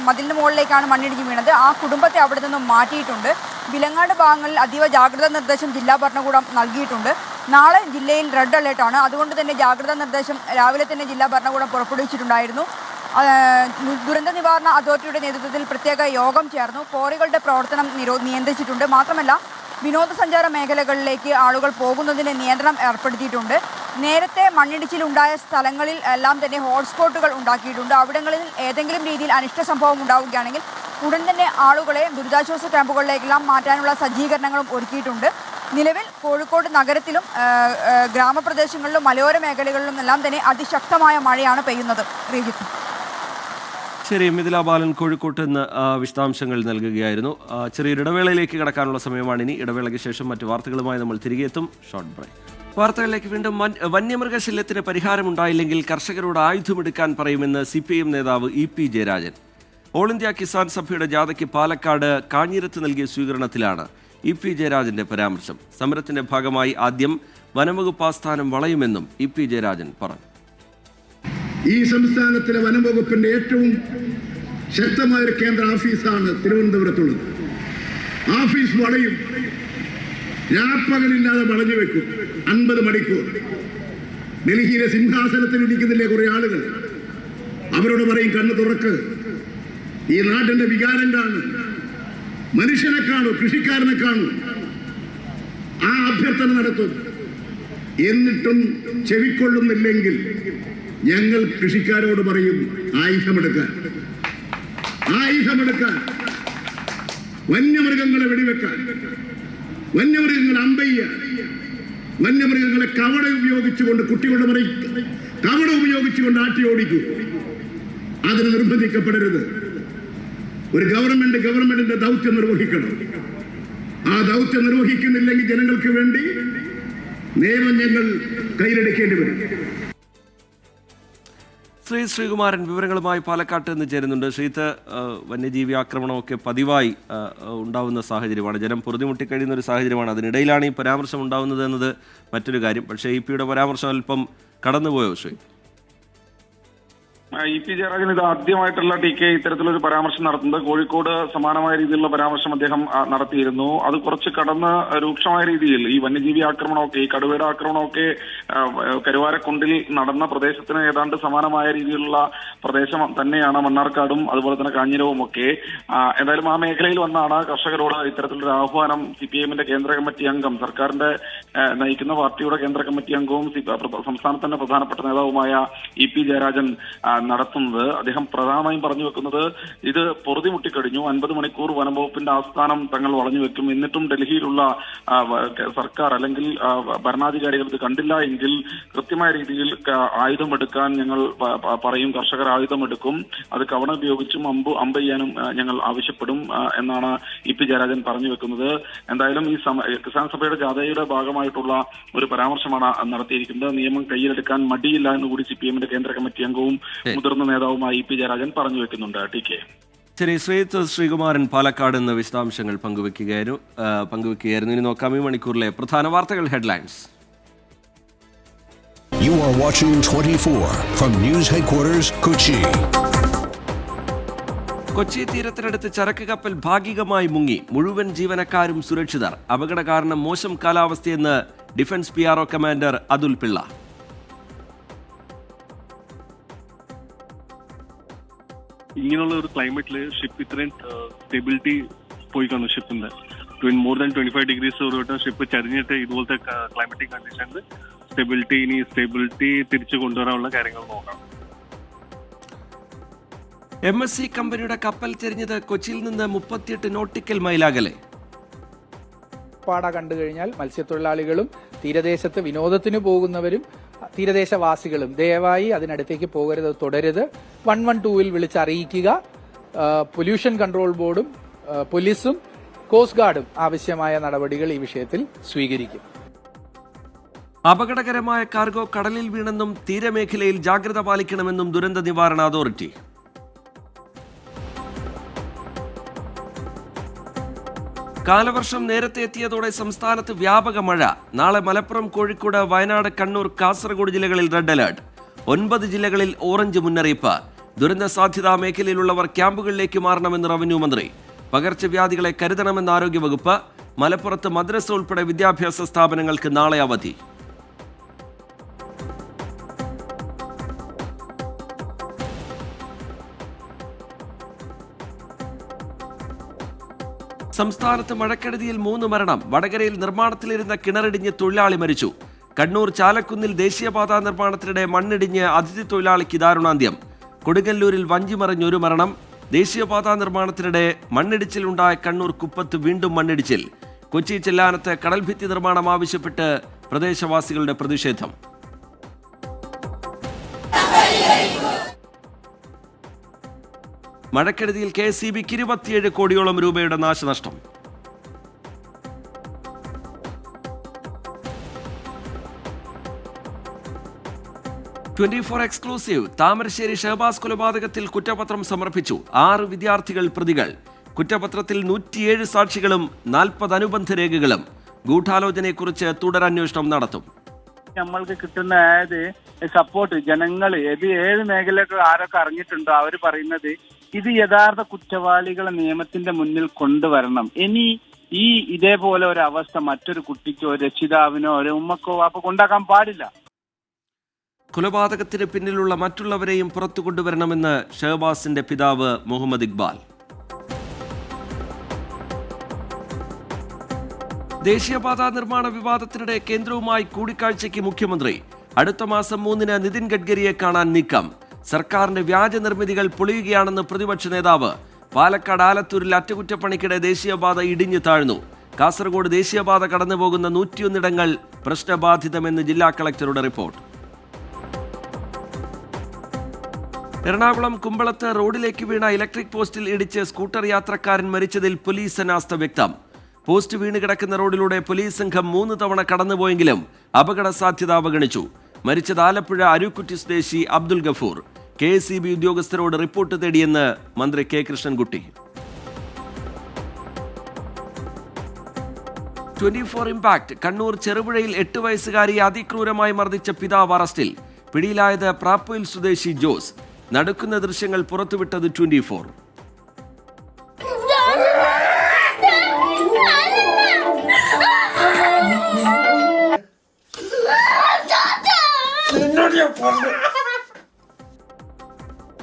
[SPEAKER 7] മതിലിന് മുകളിലേക്കാണ് മണ്ണിടിഞ്ഞ് വീണത്. ആ കുടുംബത്തെ അവിടെ നിന്നും മാറ്റിയിട്ടുണ്ട്. വിലങ്ങാട് ഭാഗങ്ങളിൽ അതീവ ജാഗ്രതാ നിർദ്ദേശം ജില്ലാ ഭരണകൂടം നൽകിയിട്ടുണ്ട്. നാളെ ജില്ലയിൽ റെഡ് അലേർട്ടാണ്. അതുകൊണ്ട് തന്നെ ജാഗ്രതാ നിർദ്ദേശം രാവിലെ തന്നെ ജില്ലാ ഭരണകൂടം പുറപ്പെടുവിച്ചിട്ടുണ്ടായിരുന്നു. ദുരന്ത നിവാരണ അതോറിറ്റിയുടെ നേതൃത്വത്തിൽ പ്രത്യേക യോഗം ചേർന്നു. ക്വാറികളുടെ പ്രവർത്തനം നിയന്ത്രിച്ചിട്ടുണ്ട്. മാത്രമല്ല വിനോദസഞ്ചാര മേഖലകളിലേക്ക് ആളുകൾ പോകുന്നതിന് നിയന്ത്രണം ഏർപ്പെടുത്തിയിട്ടുണ്ട്. നേരത്തെ മണ്ണിടിച്ചിലുണ്ടായ സ്ഥലങ്ങളിൽ എല്ലാം തന്നെ ഹോട്ട്സ്പോട്ടുകൾ ഉണ്ടാക്കിയിട്ടുണ്ട്. അവിടങ്ങളിൽ ഏതെങ്കിലും രീതിയിൽ അനിഷ്ട സംഭവം ഉണ്ടാവുകയാണെങ്കിൽ ഉടൻ തന്നെ ആളുകളെ ദുരിതാശ്വാസ ക്യാമ്പുകളിലേക്കെല്ലാം മാറ്റാനുള്ള സജ്ജീകരണങ്ങളും ഒരുക്കിയിട്ടുണ്ട്. നിലവിൽ കോഴിക്കോട് നഗരത്തിലും ഗ്രാമപ്രദേശങ്ങളിലും മലയോര മേഖലകളിലും എല്ലാം തന്നെ അതിശക്തമായ മഴയാണ് പെയ്യുന്നത്. ശ്രീജിത്ത്.
[SPEAKER 1] ശരി, മിഥില ബാലൻ കോഴിക്കോട്ട് നിന്ന് വിശദാംശങ്ങൾ നൽകുകയായിരുന്നു. ചെറിയൊരു ഇടവേളയിലേക്ക് കടക്കാനുള്ള സമയമാണ് ഇനി. ഇടവേളയ്ക്ക് ശേഷം മറ്റു വാർത്തകളുമായി നമ്മൾ തിരികെ എത്തും. Short break. വാർത്തകളിലേക്ക് വീണ്ടും. വന്യമൃഗശല്യത്തിന് പരിഹാരമുണ്ടായില്ലെങ്കിൽ കർഷകരോട് ആയുധമെടുക്കാൻ പറയുമെന്ന് CPIM നേതാവ് EP Jayarajan. All India Kisan സഭയുടെ ജാഥയ്ക്ക് പാലക്കാട് കാഞ്ഞിരത്ത് നൽകിയ സ്വീകരണത്തിലാണ് EP ജയരാജന്റെ പരാമർശം. സമരത്തിന്റെ ഭാഗമായി ആദ്യം വനംവകുപ്പ് ആസ്ഥാനം വളയുമെന്നും EP ജയരാജൻ പറഞ്ഞു.
[SPEAKER 8] ഈ സംസ്ഥാനത്തിലെ വനംവകുപ്പിന്റെ ഏറ്റവും ശക്തമായ ഒരു കേന്ദ്ര ഓഫീസാണ് തിരുവനന്തപുരത്തുള്ളത്. ഓഫീസ് വളയും, രാപ്പകലില്ലാതെ വളഞ്ഞു വെക്കും. 50 മണിക്കൂർ ഡൽഹിയിലെ സിംഹാസനത്തിൽ ഇരിക്കുന്നില്ലേ കുറെ ആളുകൾ, അവരോട് പറയും കണ്ണ് തുറക്ക്, ഈ നാട്ടിന്റെ വികാരം കാണും, മനുഷ്യനെ കാണൂ, കൃഷിക്കാരനെ കാണൂ. ആ അഭ്യർത്ഥന നടത്തും. എന്നിട്ടും ചെവിക്കൊള്ളുന്നില്ലെങ്കിൽ ഞങ്ങൾ കൃഷിക്കാരോട് പറയും ആയുധമെടുക്കാൻ, വന്യമൃഗങ്ങളെ വെടിവെക്കാൻ, വന്യമൃഗങ്ങളെ അമ്പയ്യ, വന്യമൃഗങ്ങളെ കവട ഉപയോഗിച്ചുകൊണ്ട് കുട്ടികളുടെ പറയും കവട ഉപയോഗിച്ചുകൊണ്ട് ആട്ടി ഓടിക്കൂ. അതിന് നിർബന്ധിക്കപ്പെടരുത്. ഒരു ഗവൺമെന്റിന്റെ ദൗത്യം നിർവഹിക്കണം. ആ ദൗത്യം നിർവഹിക്കുന്നില്ലെങ്കിൽ ജനങ്ങൾക്ക് വേണ്ടി നിയമം ഞങ്ങൾ കയ്യിലെടുക്കേണ്ടി വരും.
[SPEAKER 1] ശ്രീകുമാരൻ വിവരങ്ങളുമായി പാലക്കാട്ട് നിന്ന് ചേരുന്നുണ്ട്. ശ്രീത്ത്, വന്യജീവി ആക്രമണമൊക്കെ പതിവായി ഉണ്ടാവുന്ന സാഹചര്യമാണ്. ജനം പൊറുതിമുട്ടിക്കഴിയുന്ന ഒരു സാഹചര്യമാണ്. അതിനിടയിലാണ് ഈ പരാമർശം ഉണ്ടാവുന്നത് എന്നത് മറ്റൊരു കാര്യം. പക്ഷേ EP യുടെ പരാമർശം അല്പം കടന്നുപോയോ ശ്രീ?
[SPEAKER 9] EP ജയരാജൻ ഇത് ആദ്യമായിട്ടുള്ള TK ഇത്തരത്തിലൊരു പരാമർശം നടത്തുന്നത്. കോഴിക്കോട് സമാനമായ രീതിയിലുള്ള പരാമർശം അദ്ദേഹം നടത്തിയിരുന്നു. അത് കുറച്ച് കടന്ന് രൂക്ഷമായ രീതിയിൽ ഈ വന്യജീവി ആക്രമണമൊക്കെ, ഈ കടുവയുടെ ആക്രമണമൊക്കെ കരുവാരക്കുണ്ടിൽ നടന്ന പ്രദേശത്തിന് ഏതാണ്ട് സമാനമായ രീതിയിലുള്ള പ്രദേശം തന്നെയാണ് മണ്ണാർക്കാടും അതുപോലെ തന്നെ കാഞ്ഞിരവും ഒക്കെ. എന്തായാലും ആ മേഖലയിൽ വന്നാണ് കർഷകരോട് ഇത്തരത്തിലൊരു ആഹ്വാനം CPIMന്റെ കേന്ദ്ര കമ്മിറ്റി അംഗം, സർക്കാരിന്റെ നയിക്കുന്ന പാർട്ടിയുടെ കേന്ദ്ര കമ്മിറ്റി അംഗവും സംസ്ഥാനത്തിന്റെ പ്രധാനപ്പെട്ട നേതാവുമായ EP ജയരാജൻ നടത്തുന്നത്. അദ്ദേഹം പ്രധാനമായും പറഞ്ഞു വെക്കുന്നത് ഇത് പൊറുതിമുട്ടിക്കഴിഞ്ഞു. 50 മണിക്കൂർ വനംവകുപ്പിന്റെ ആസ്ഥാനം തങ്ങൾ വളഞ്ഞു വെക്കും, എന്നിട്ടും ഡൽഹിയിലുള്ള സർക്കാർ അല്ലെങ്കിൽ ഭരണാധികാരികൾ ഇത് കണ്ടില്ല എങ്കിൽ കൃത്യമായ രീതിയിൽ ആയുധമെടുക്കാൻ ഞങ്ങൾ പറയും. കർഷകർ ആയുധമെടുക്കും, അത് കവണ ഉപയോഗിച്ചും അമ്പ് ചെയ്യാനും ഞങ്ങൾ ആവശ്യപ്പെടും എന്നാണ് EP ജയരാജൻ പറഞ്ഞു വെക്കുന്നത്. എന്തായാലും ഈ കിസാൻ സഭയുടെ ജാഥയുടെ ഭാഗമായിട്ടുള്ള ഒരു പരാമർശമാണ് നടത്തിയിരിക്കുന്നത്. നിയമം കയ്യിലെടുക്കാൻ മടിയില്ല എന്ന് കൂടി CPIMന്റെ കേന്ദ്ര കമ്മിറ്റി അംഗവും മുതിർന്ന നേതാവുമായി EP ജയരാജൻ പറഞ്ഞു വെക്കുന്നുണ്ട്. TK.
[SPEAKER 1] ശരി, ശ്രീകുമാരൻ പാലക്കാട് നിന്ന് വിശദാംശങ്ങൾ പങ്കുവെക്കുകയായിരുന്നു. ഇനി നോക്കാം ഈ മണിക്കൂറിലെ പ്രധാന വാർത്തകൾ headlines.
[SPEAKER 10] You are watching 24 from News Headquarters, Kochi.
[SPEAKER 1] Kochi തീരത്തിനടുത്ത് ചരക്ക് കപ്പൽ ഭാഗികമായി മുങ്ങി, മുഴുവൻ ജീവനക്കാരും സുരക്ഷിതർ. അപകട കാരണം മോശം കാലാവസ്ഥയെന്ന് defence PRO commander Atul Pillai.
[SPEAKER 11] ഇങ്ങനെയുള്ള ഒരു ക്ലൈമറ്റിൽ ഷിപ്പ് ഇത്രയും സ്റ്റെബിലിറ്റി പോയി കാണും. ഷിപ്പിന്റെ മോർ ദാൻ 25 ഡിഗ്രീസ് ഒരു വട്ടം ഷിപ്പ് ചരിഞ്ഞിട്ട് ഇതുപോലത്തെ ക്ലൈമറ്റിക് കണ്ടീഷനിൽ സ്റ്റെബിലിറ്റി തിരിച്ചു കൊണ്ടുവരാനുള്ള കാര്യങ്ങൾ നോക്കണം.
[SPEAKER 1] MSC കമ്പനിയുടെ കപ്പൽ ചെരിഞ്ഞത് കൊച്ചിയിൽ നിന്ന് 38 നോട്ടിക്കൽ മൈൽ അകലെ.
[SPEAKER 3] പാട കണ്ടു കഴിഞ്ഞാൽ മത്സ്യത്തൊഴിലാളികളും തീരദേശത്ത് വിനോദത്തിന് പോകുന്നവരും തീരദേശവാസികളും ദയവായി അതിനടുത്തേക്ക് പോകരുത്, തുടരുത്. 112-ൽ വിളിച്ചറിയിക്കുക. പൊല്യൂഷൻ കൺട്രോൾ ബോർഡും പോലീസും കോസ്റ്റ് ഗാർഡും ആവശ്യമായ നടപടികൾ ഈ വിഷയത്തിൽ സ്വീകരിക്കും.
[SPEAKER 1] അപകടകരമായ കാർഗോ കടലിൽ വീണെന്നും തീരമേഖലയിൽ ജാഗ്രത പാലിക്കണമെന്നും ദുരന്ത നിവാരണ അതോറിറ്റി. കാലവർഷം നേരത്തെ എത്തിയതോടെ സംസ്ഥാനത്ത് വ്യാപക മഴ. നാളെ മലപ്പുറം, കോഴിക്കോട്, വയനാട്, കണ്ണൂർ, കാസർഗോഡ് ജില്ലകളിൽ റെഡ് അലർട്ട്. 9 ജില്ലകളിൽ ഓറഞ്ച് മുന്നറിയിപ്പ്. ദുരന്ത സാധ്യതാ മേഖലയിലുള്ളവർ ക്യാമ്പുകളിലേക്ക് മാറണമെന്ന് റവന്യൂ മന്ത്രി. പകർച്ചവ്യാധികളെ കരുതണമെന്ന് ആരോഗ്യവകുപ്പ്. മലപ്പുറത്ത് മദ്രസ ഉൾപ്പെടെ വിദ്യാഭ്യാസ സ്ഥാപനങ്ങൾക്ക് നാളെ അവധി. സംസ്ഥാനത്ത് മഴക്കെടുതിയിൽ 3 മരണം. വടകരയിൽ നിർമ്മാണത്തിലിരുന്ന കിണറിടിഞ്ഞ് തൊഴിലാളി മരിച്ചു. കണ്ണൂർ ചാലക്കുന്നിൽ ദേശീയപാതാ നിർമ്മാണത്തിനിടെ മണ്ണിടിഞ്ഞ് അതിഥി തൊഴിലാളിക്ക് ദാരുണാന്ത്യം. കൊടുങ്ങല്ലൂരിൽ വഞ്ചിമറിഞ്ഞ് 1 മരണം. ദേശീയപാതാ നിർമ്മാണത്തിനിടെ മണ്ണിടിച്ചിലുണ്ടായ കണ്ണൂർ കുപ്പത്ത് വീണ്ടും മണ്ണിടിച്ചിൽ. കൊച്ചി ചെല്ലാനത്ത് കടൽഭിത്തി നിർമ്മാണം ആവശ്യപ്പെട്ട് പ്രദേശവാസികളുടെ പ്രതിഷേധം. മഴക്കെടുതിയിൽ KSEBിക്ക് 27 കോടിയോളം രൂപയുടെ നാശനഷ്ടം. എക്സ്ക്ലൂസീവ്. താമരശ്ശേരി ഷഹബാസ് കൊലപാതകത്തിൽ കുറ്റപത്രം സമർപ്പിച്ചു. 6 വിദ്യാർത്ഥികൾ പ്രതികൾ. കുറ്റപത്രത്തിൽ 107 സാക്ഷികളും 40 അനുബന്ധ രേഖകളും. ഗൂഢാലോചനയെക്കുറിച്ച് തുടരന്വേഷണം നടത്തും.
[SPEAKER 12] നമ്മൾക്ക് കിട്ടുന്ന സപ്പോർട്ട് ജനങ്ങൾ ഏത് മേഖലയൊക്കെ ആരൊക്കെ അറിഞ്ഞിട്ടുണ്ടോ അവർ പറയുന്നത് ഇത് യഥാർത്ഥ കുറ്റവാളികളെ നിയമത്തിന്റെ മുന്നിൽ കൊണ്ടുവരണം. ഇനി ഇതേപോലെ ഒരു അവസ്ഥ മറ്റൊരു കുട്ടിക്കോ രക്ഷിതാവിനോ ഒരു ഉമ്മക്കോ വാപ്പോ കൊണ്ടാക്കാൻ പാടില്ല.
[SPEAKER 1] കൊലപാതകത്തിന് പിന്നിലുള്ള മറ്റുള്ളവരെയും പുറത്തു കൊണ്ടുവരണമെന്ന് ഷഹബാസിന്റെ പിതാവ് മുഹമ്മദ് ഇക്ബാൽ. ദേശീയപാതാ നിർമ്മാണ വിവാദത്തിനിടെ കേന്ദ്രവുമായി കൂടിക്കാഴ്ചയ്ക്ക് മുഖ്യമന്ത്രി. അടുത്ത മാസം 3-ന് നിതിൻ ഗഡ്കരിയെ കാണാൻ നീക്കം. സർക്കാരിന്റെ വ്യാജ നിർമ്മിതികൾ പൊളിയുകയാണെന്ന് പ്രതിപക്ഷ നേതാവ്. പാലക്കാട് ആലത്തൂരിൽ അറ്റകുറ്റപ്പണിക്കിടെ ദേശീയപാത ഇടിഞ്ഞു താഴ്ന്നു. കാസർഗോഡ് ദേശീയപാത കടന്നുപോകുന്ന 101 ഇടങ്ങൾ പ്രശ്നബാധിതമെന്ന് ജില്ലാ കളക്ടറുടെ റിപ്പോർട്ട്. എറണാകുളം കുമ്പളത്ത് റോഡിലേക്ക് വീണ ഇലക്ട്രിക് പോസ്റ്റിൽ ഇടിച്ച് സ്കൂട്ടർ യാത്രക്കാരൻ മരിച്ചതിൽ പോലീസ് അനാസ്ഥ വ്യക്തം. പോസ്റ്റ് വീണ് കിടക്കുന്ന റോഡിലൂടെ പോലീസ് സംഘം 3 തവണ കടന്നുപോയെങ്കിലും അപകട സാധ്യത അവഗണിച്ചു. മരിച്ചത് ആലപ്പുഴ അരുക്കുറ്റി സ്വദേശി അബ്ദുൽ ഗഫൂർ. KSEB ഉദ്യോഗസ്ഥരോട് റിപ്പോർട്ട് തേടിയെന്ന് മന്ത്രി K കൃഷ്ണൻകുട്ടി. 24 ഇംപാക്ട്. കണ്ണൂർ ചെറുപുഴയിൽ 8 വയസ്സുകാരിയെ അതിക്രൂരമായി മർദ്ദിച്ച പിതാവ് അറസ്റ്റിൽ. പിടിയിലായത് പ്രാപ്പുയിൽ സ്വദേശി ജോസ്. നടക്കുന്ന ദൃശ്യങ്ങൾ പുറത്തുവിട്ടത് 24.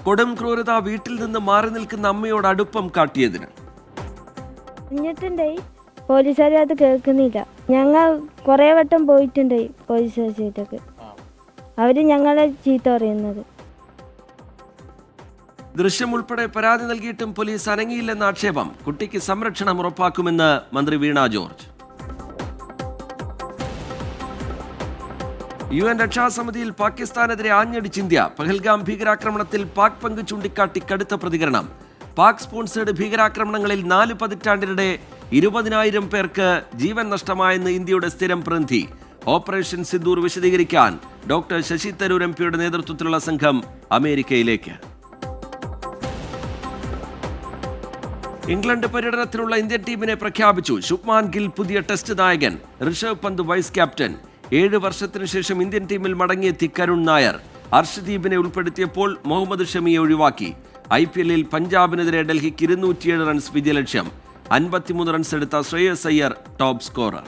[SPEAKER 1] കൊടും ക്രൂരത വീട്ടിൽ നിന്ന് മാറി നിൽക്കുന്ന അമ്മയോട് അടുപ്പം കാട്ടിയതിന്
[SPEAKER 13] പോലീസുകാർ അത് കേൾക്കുന്നില്ല. ഞങ്ങൾ കുറേ വട്ടം പോയിട്ടുണ്ട് പോലീസ് സ്റ്റേഷനിലേക്ക്. അവര് ഞങ്ങളെ ചീത്ത പറയുന്നത്.
[SPEAKER 1] ദൃശ്യം ഉൾപ്പെടെ പരാതി നൽകിയിട്ടും പോലീസ് അനങ്ങിയില്ലെന്ന ആക്ഷേപം. കുട്ടിക്ക് സംരക്ഷണം ഉറപ്പാക്കുമെന്ന് മന്ത്രി വീണ ജോർജ്. UN രക്ഷാസമിതിയിൽ പാകിസ്ഥാനെതിരെ ആഞ്ഞടിച്ച് ഇന്ത്യ. പഹൽഗാം ഭീകരാക്രമണത്തിൽ പാക് പങ്ക് ചൂണ്ടിക്കാട്ടി കടുത്ത പ്രതികരണം. പാക് സ്പോൺസേഡ് ഭീകരാക്രമണങ്ങളിൽ 4 പതിറ്റാണ്ടിനിടെ 20,000 പേർക്ക് ജീവൻ നഷ്ടമായെന്ന് ഇന്ത്യയുടെ സ്ഥിരം പ്രതിനിധി. ഓപ്പറേഷൻ സിന്ദൂർ വിശദീകരിക്കാൻ ഡോക്ടർ ശശി തരൂർ MP-യുടെ നേതൃത്വത്തിലുള്ള സംഘം അമേരിക്കയിലേക്ക്. ഇംഗ്ലണ്ട് പര്യടനത്തിനുള്ള ഇന്ത്യൻ ടീമിനെ പ്രഖ്യാപിച്ചു. ശുഭ്മാൻ ഗിൽ പുതിയ ടെസ്റ്റ് നായകൻ, ഋഷഭ് പന്ത് വൈസ് ക്യാപ്റ്റൻ. 7 വർഷത്തിനു ശേഷം ഇന്ത്യൻ ടീമിൽ മടങ്ങിയെത്തി കരുൺ നായർ. അർഷദീപിനെ ഉൾപ്പെടുത്തിയപ്പോൾ മുഹമ്മദ് ഷമിയെ ഒഴിവാക്കി. IPL-ൽ പഞ്ചാബിനെതിരെ ഡൽഹിക്ക് 207 റൺസ് വിജയലക്ഷ്യം. 53 റൺസ് എടുത്ത ശ്രേയസ് അയ്യർ ടോപ്പ് സ്കോറർ.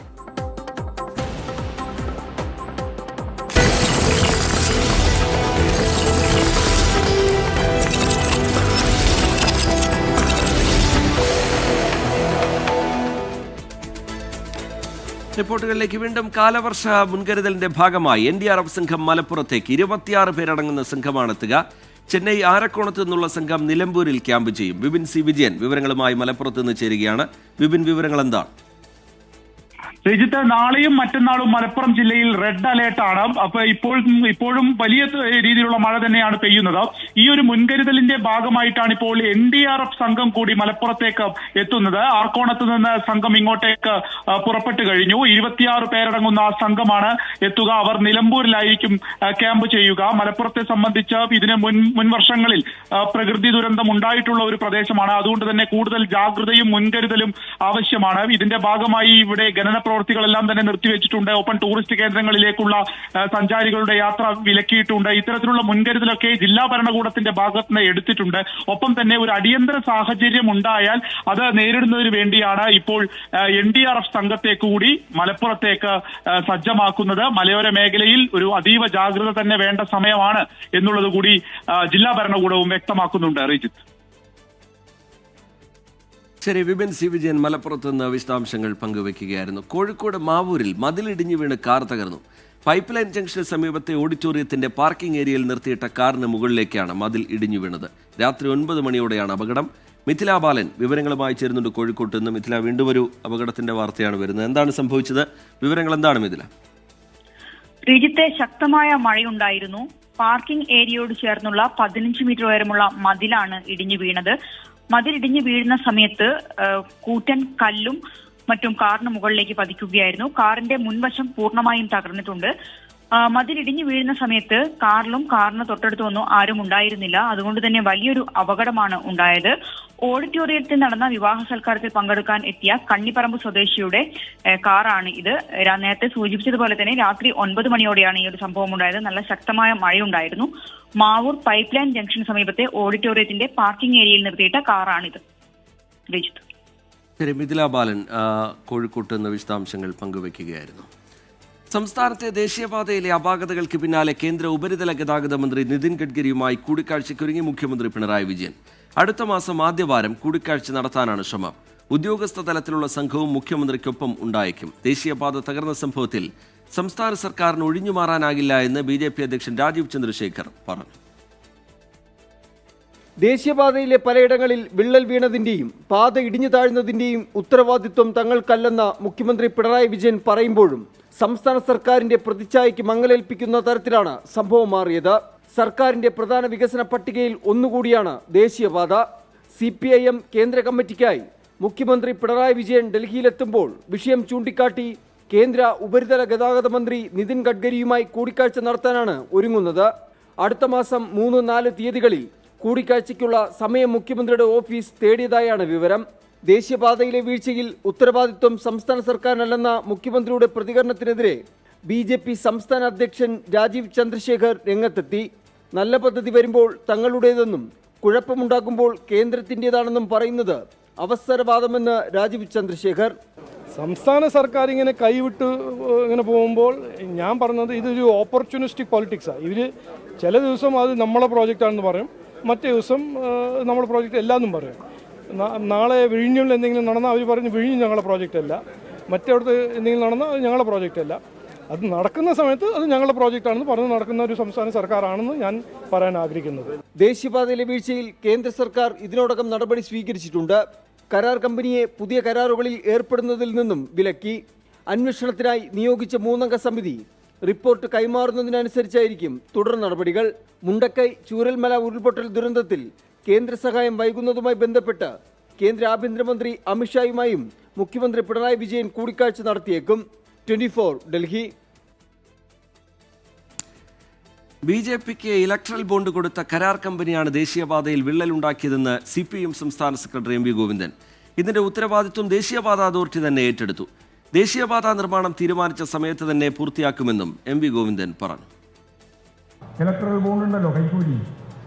[SPEAKER 1] റിപ്പോർട്ടുകളിലേക്ക് വീണ്ടും. കാലവർഷ മുൻകരുതലിന്റെ ഭാഗമായി NDRF സംഘം മലപ്പുറത്തേക്ക് 26 പേരടങ്ങുന്ന സംഘമാണെത്തുക. ചെന്നൈ ആരക്കോണത്ത് നിന്നുള്ള സംഘം നിലമ്പൂരിൽ ക്യാമ്പ് ചെയ്യും. വിപിൻ സി വിജയൻ വിവരങ്ങളുമായി മലപ്പുറത്ത് നിന്ന് ചേരുകയാണ്. വിപിൻ, വിവരങ്ങൾ എന്താണ്?
[SPEAKER 14] രജിത്ത്, നാളെയും മറ്റന്നാളും മലപ്പുറം ജില്ലയിൽ റെഡ് അലേർട്ടാണ്. അപ്പൊ ഇപ്പോഴും വലിയ രീതിയിലുള്ള മഴ തന്നെയാണ് പെയ്യുന്നത്. ഈ ഒരു മുൻകരുതലിന്റെ ഭാഗമായിട്ടാണ് ഇപ്പോൾ NDRF സംഘം കൂടി മലപ്പുറത്തേക്ക് എത്തുന്നത്. ആർക്കോണത്ത് നിന്ന് സംഘം ഇങ്ങോട്ടേക്ക് പുറപ്പെട്ടു കഴിഞ്ഞു. 26 പേരടങ്ങുന്ന സംഘമാണ് എത്തുക. അവർ നിലമ്പൂരിലായിരിക്കും ക്യാമ്പ് ചെയ്യുക. മലപ്പുറത്തെ സംബന്ധിച്ച് ഇതിന് മുൻ വർഷങ്ങളിൽ പ്രകൃതി ദുരന്തം ഉണ്ടായിട്ടുള്ള ഒരു പ്രദേശമാണ്. അതുകൊണ്ട് തന്നെ കൂടുതൽ ജാഗ്രതയും മുൻകരുതലും ആവശ്യമാണ്. ഇതിന്റെ ഭാഗമായി ഇവിടെ ഖനന പ്രവൃത്തികളെല്ലാം തന്നെ നിർത്തിവെച്ചിട്ടുണ്ട്. ഒപ്പം ടൂറിസ്റ്റ് കേന്ദ്രങ്ങളിലേക്കുള്ള സഞ്ചാരികളുടെ യാത്ര വിലക്കിയിട്ടുണ്ട്. ഇത്തരത്തിലുള്ള മുൻകരുതലൊക്കെ ജില്ലാ ഭരണകൂടത്തിന്റെ ഭാഗത്ത് നിന്ന് എടുത്തിട്ടുണ്ട്. ഒപ്പം തന്നെ ഒരു അടിയന്തര സാഹചര്യം ഉണ്ടായാൽ അത് നേരിടുന്നതിന് വേണ്ടിയാണ് ഇപ്പോൾ NDRF സംഘത്തെ കൂടി മലപ്പുറത്തേക്ക് സജ്ജമാക്കുന്നത്. മലയോര മേഖലയിൽ ഒരു അതീവ ജാഗ്രത തന്നെ വേണ്ട സമയമാണ് എന്നുള്ളത് കൂടി ജില്ലാ ഭരണകൂടവും വ്യക്തമാക്കുന്നുണ്ട്. റിജിത്ത്.
[SPEAKER 1] ശരി, വിപിൻ സി വിജയൻ മലപ്പുറത്ത് നിന്ന് വിശദാംശങ്ങൾ പങ്കുവയ്ക്കുകയായിരുന്നു. കോഴിക്കോട് മാവൂരിൽ മതിലിടിഞ്ഞു വീണ് കാർ തകർന്നു. പൈപ്പ് ലൈൻ ജംഗ്ഷന് സമീപത്തെ ഓഡിറ്റോറിയത്തിന്റെ പാർക്കിംഗ് ഏരിയയിൽ നിർത്തിയിട്ട കാറിന് മുകളിലേക്കാണ് മതിൽ ഇടിഞ്ഞു വീണത്. രാത്രി 9 മണിയോടെയാണ് അപകടം. മിഥില ബാലൻ വിവരങ്ങളുമായി ചേരുന്നുണ്ട് കോഴിക്കോട്ട് നിന്ന്. മിഥില, വീണ്ടും ഒരു അപകടത്തിന്റെ വാർത്തയാണ് വരുന്നത്. എന്താണ് സംഭവിച്ചത്? വിവരങ്ങൾ എന്താണ് മിഥില?
[SPEAKER 7] ശ്രീജിത്തെ, ശക്തമായ മഴയുണ്ടായിരുന്നു. പാർക്കിംഗ് ഏരിയയോട് ചേർന്നുള്ള 15 മീറ്റർ ഉയരമുള്ള മതിലാണ് ഇടിഞ്ഞു വീണത്. മതിലിടിഞ്ഞു വീഴുന്ന സമയത്ത് കൂറ്റൻ കല്ലും മറ്റും കാറിന് മുകളിലേക്ക് പതിക്കുകയായിരുന്നു. കാറിന്റെ മുൻവശം പൂർണ്ണമായും തകർന്നിട്ടുണ്ട്. മതിലിടിഞ്ഞു വീഴുന്ന സമയത്ത് കാറിലും കാറിന് തൊട്ടടുത്തൊന്നും ആരും ഉണ്ടായിരുന്നില്ല. അതുകൊണ്ട് തന്നെ വലിയൊരു അപകടമാണ് ഉണ്ടായത്. ഓഡിറ്റോറിയത്തിൽ നടന്ന വിവാഹ സൽക്കാരത്തിൽ പങ്കെടുക്കാൻ എത്തിയ കണ്ണിപ്പറമ്പ് സ്വദേശിയുടെ കാറാണ് ഇത്. നേരത്തെ സൂചിപ്പിച്ചതുപോലെ തന്നെ രാത്രി 9 മണിയോടെയാണ് ഈ ഒരു സംഭവം ഉണ്ടായത്. നല്ല ശക്തമായ മഴയുണ്ടായിരുന്നു. മാവൂർ പൈപ്പ് ലൈൻ ജംഗ്ഷന് സമീപത്തെ ഓഡിറ്റോറിയത്തിന്റെ പാർക്കിംഗ് ഏരിയയിൽ നിർത്തിയിട്ട കാറാണിത്. രജിത്ത്.
[SPEAKER 1] ശരി, മിഥില ബാലൻ കോഴിക്കോട്ട് നിന്ന് വിശദാംശങ്ങൾ പങ്കുവയ്ക്കുകയായിരുന്നു. സംസ്ഥാനത്തെ ദേശീയപാതയിലെ അപാകതകൾക്ക് പിന്നാലെ കേന്ദ്ര ഉപരിതല ഗതാഗത മന്ത്രി നിതിൻ ഗഡ്കരിയുമായി കൂടിക്കാഴ്ചയ്ക്കൊരുങ്ങി മുഖ്യമന്ത്രി പിണറായി വിജയൻ. അടുത്ത മാസം ആദ്യവാരം കൂടിക്കാഴ്ച നടത്താനാണ് ശ്രമം. ഉദ്യോഗസ്ഥ തലത്തിലുള്ള സംഘവും മുഖ്യമന്ത്രിക്കൊപ്പം ഉണ്ടായേക്കും. ദേശീയപാത തകർന്ന സംഭവത്തിൽ സംസ്ഥാന സർക്കാരിന് ഒഴിഞ്ഞുമാറാനാകില്ല എന്ന് BJP അധ്യക്ഷൻ രാജീവ് ചന്ദ്രശേഖർ പറഞ്ഞു.
[SPEAKER 15] ദേശീയപാതയിലെ പലയിടങ്ങളിൽ വിള്ളൽ വീണതിന്റെയും പാത ഇടിഞ്ഞു താഴ്ന്നതിന്റെയും ഉത്തരവാദിത്വം തങ്ങൾക്കല്ലെന്ന് മുഖ്യമന്ത്രി പിണറായി വിജയൻ പറയുമ്പോഴും സംസ്ഥാന സർക്കാരിന്റെ പ്രതിച്ഛായയ്ക്ക് മങ്ങലേൽപ്പിക്കുന്ന തരത്തിലാണ് സംഭവം മാറിയത്. സർക്കാരിന്റെ പ്രധാന വികസന പട്ടികയിൽ ഒന്നുകൂടിയാണ് ദേശീയപാത. CPIM കേന്ദ്ര കമ്മിറ്റിക്കായി മുഖ്യമന്ത്രി പിണറായി വിജയൻ ഡൽഹിയിലെത്തുമ്പോൾ വിഷയം ചൂണ്ടിക്കാട്ടി കേന്ദ്ര ഉപരിതല ഗതാഗത മന്ത്രി നിതിൻ ഗഡ്കരിയുമായി കൂടിക്കാഴ്ച നടത്താനാണ് ഒരുങ്ങുന്നത്. അടുത്ത മാസം 3-4 തീയതികളിൽ കൂടിക്കാഴ്ചയ്ക്കുള്ള സമയം മുഖ്യമന്ത്രിയുടെ ഓഫീസ് തേടിയതായാണ് വിവരം. ദേശീയപാതയിലെ വീഴ്ചയിൽ ഉത്തരവാദിത്വം സംസ്ഥാന സർക്കാരിനല്ലെന്ന മുഖ്യമന്ത്രിയുടെ പ്രതികരണത്തിനെതിരെ BJP സംസ്ഥാന അധ്യക്ഷൻ രാജീവ് ചന്ദ്രശേഖർ രംഗത്തെത്തി. നല്ല പദ്ധതി വരുമ്പോൾ തങ്ങളുടേതെന്നും കുഴപ്പമുണ്ടാക്കുമ്പോൾ കേന്ദ്രത്തിൻ്റെതാണെന്നും പറയുന്നത് അവസരവാദമെന്ന് രാജീവ് ചന്ദ്രശേഖർ.
[SPEAKER 16] സംസ്ഥാന സർക്കാർ ഇങ്ങനെ കൈവിട്ട് ഇങ്ങനെ പോകുമ്പോൾ ഞാൻ പറഞ്ഞത് ഇതൊരു ഓപ്പർച്യൂണിസ്റ്റിക് പോളിറ്റിക്സാണ്. ഇവർ ചില ദിവസം അത് നമ്മളെ പ്രോജക്റ്റാണെന്ന് പറയും, മറ്റേ ദിവസം നമ്മുടെ പ്രോജക്റ്റ് എല്ലാന്നും പറയും. നാളെ വിഴിഞ്ഞുള്ള എന്തെങ്കിലും നടന്നാൽ അവർ പറഞ്ഞു വിഴിഞ്ഞ് ഞങ്ങളുടെ പ്രോജക്റ്റ് അല്ല, മറ്റേടത്ത് എന്തെങ്കിലും നടന്നാൽ അത് ഞങ്ങളുടെ പ്രോജക്റ്റ് അല്ല. അത് നടക്കുന്ന സമയത്ത് അത് ഞങ്ങളുടെ പ്രോജക്റ്റാണെന്ന് പറഞ്ഞ് നടക്കുന്ന ഒരു സംസ്ഥാന സർക്കാരാണെന്ന് ഞാൻ പറയാൻ ആഗ്രഹിക്കുന്നത്.
[SPEAKER 15] ദേശീയപാതയിലെ വീഴ്ചയിൽ കേന്ദ്ര സർക്കാർ ഇതിനോടകം നടപടി സ്വീകരിച്ചിട്ടുണ്ട്. കരാർ കമ്പനിയെ പുതിയ കരാറുകളിൽ ഏർപ്പെടുന്നതിൽ നിന്നും വിലക്കി. അന്വേഷണത്തിനായി നിയോഗിച്ച 3-അംഗ സമിതി റിപ്പോർട്ട് കൈമാറുന്നതിനനുസരിച്ചായിരിക്കും തുടർ നടപടികൾ. മുണ്ടക്കൈ ചൂരൽമല ഉരുൾപൊട്ടൽ ദുരന്തത്തിൽ കേന്ദ്ര സഹായം വൈകുന്നതുമായി ബന്ധപ്പെട്ട് കേന്ദ്ര ആഭ്യന്തരമന്ത്രി അമിത്ഷായുമായും മുഖ്യമന്ത്രി പിണറായി വിജയൻ കൂടിക്കാഴ്ച നടത്തിയേക്കും. 24 ഡൽഹി.
[SPEAKER 1] BJPക്ക് ഇലക്ട്രൽ ബോണ്ട് കൊടുത്ത കരാർ കമ്പനിയാണ് ദേശീയപാതയിൽ വിള്ളലുണ്ടാക്കിയതെന്ന് CPM സംസ്ഥാന സെക്രട്ടറി MV ഗോവിന്ദൻ. ഇതിന്റെ ഉത്തരവാദിത്വം ദേശീയപാത അതോറിറ്റി തന്നെ ഏറ്റെടുത്തു. ദേശീയപാത നിർമ്മാണം തീരുമാനിച്ച സമയത്ത് തന്നെ പൂർത്തിയാക്കുമെന്നും MV ഗോവിന്ദൻ പറഞ്ഞു.
[SPEAKER 17] ഇലക്ട്രൽ ബോണ്ട് ഉണ്ടല്ലോ, കൈക്കൂലി,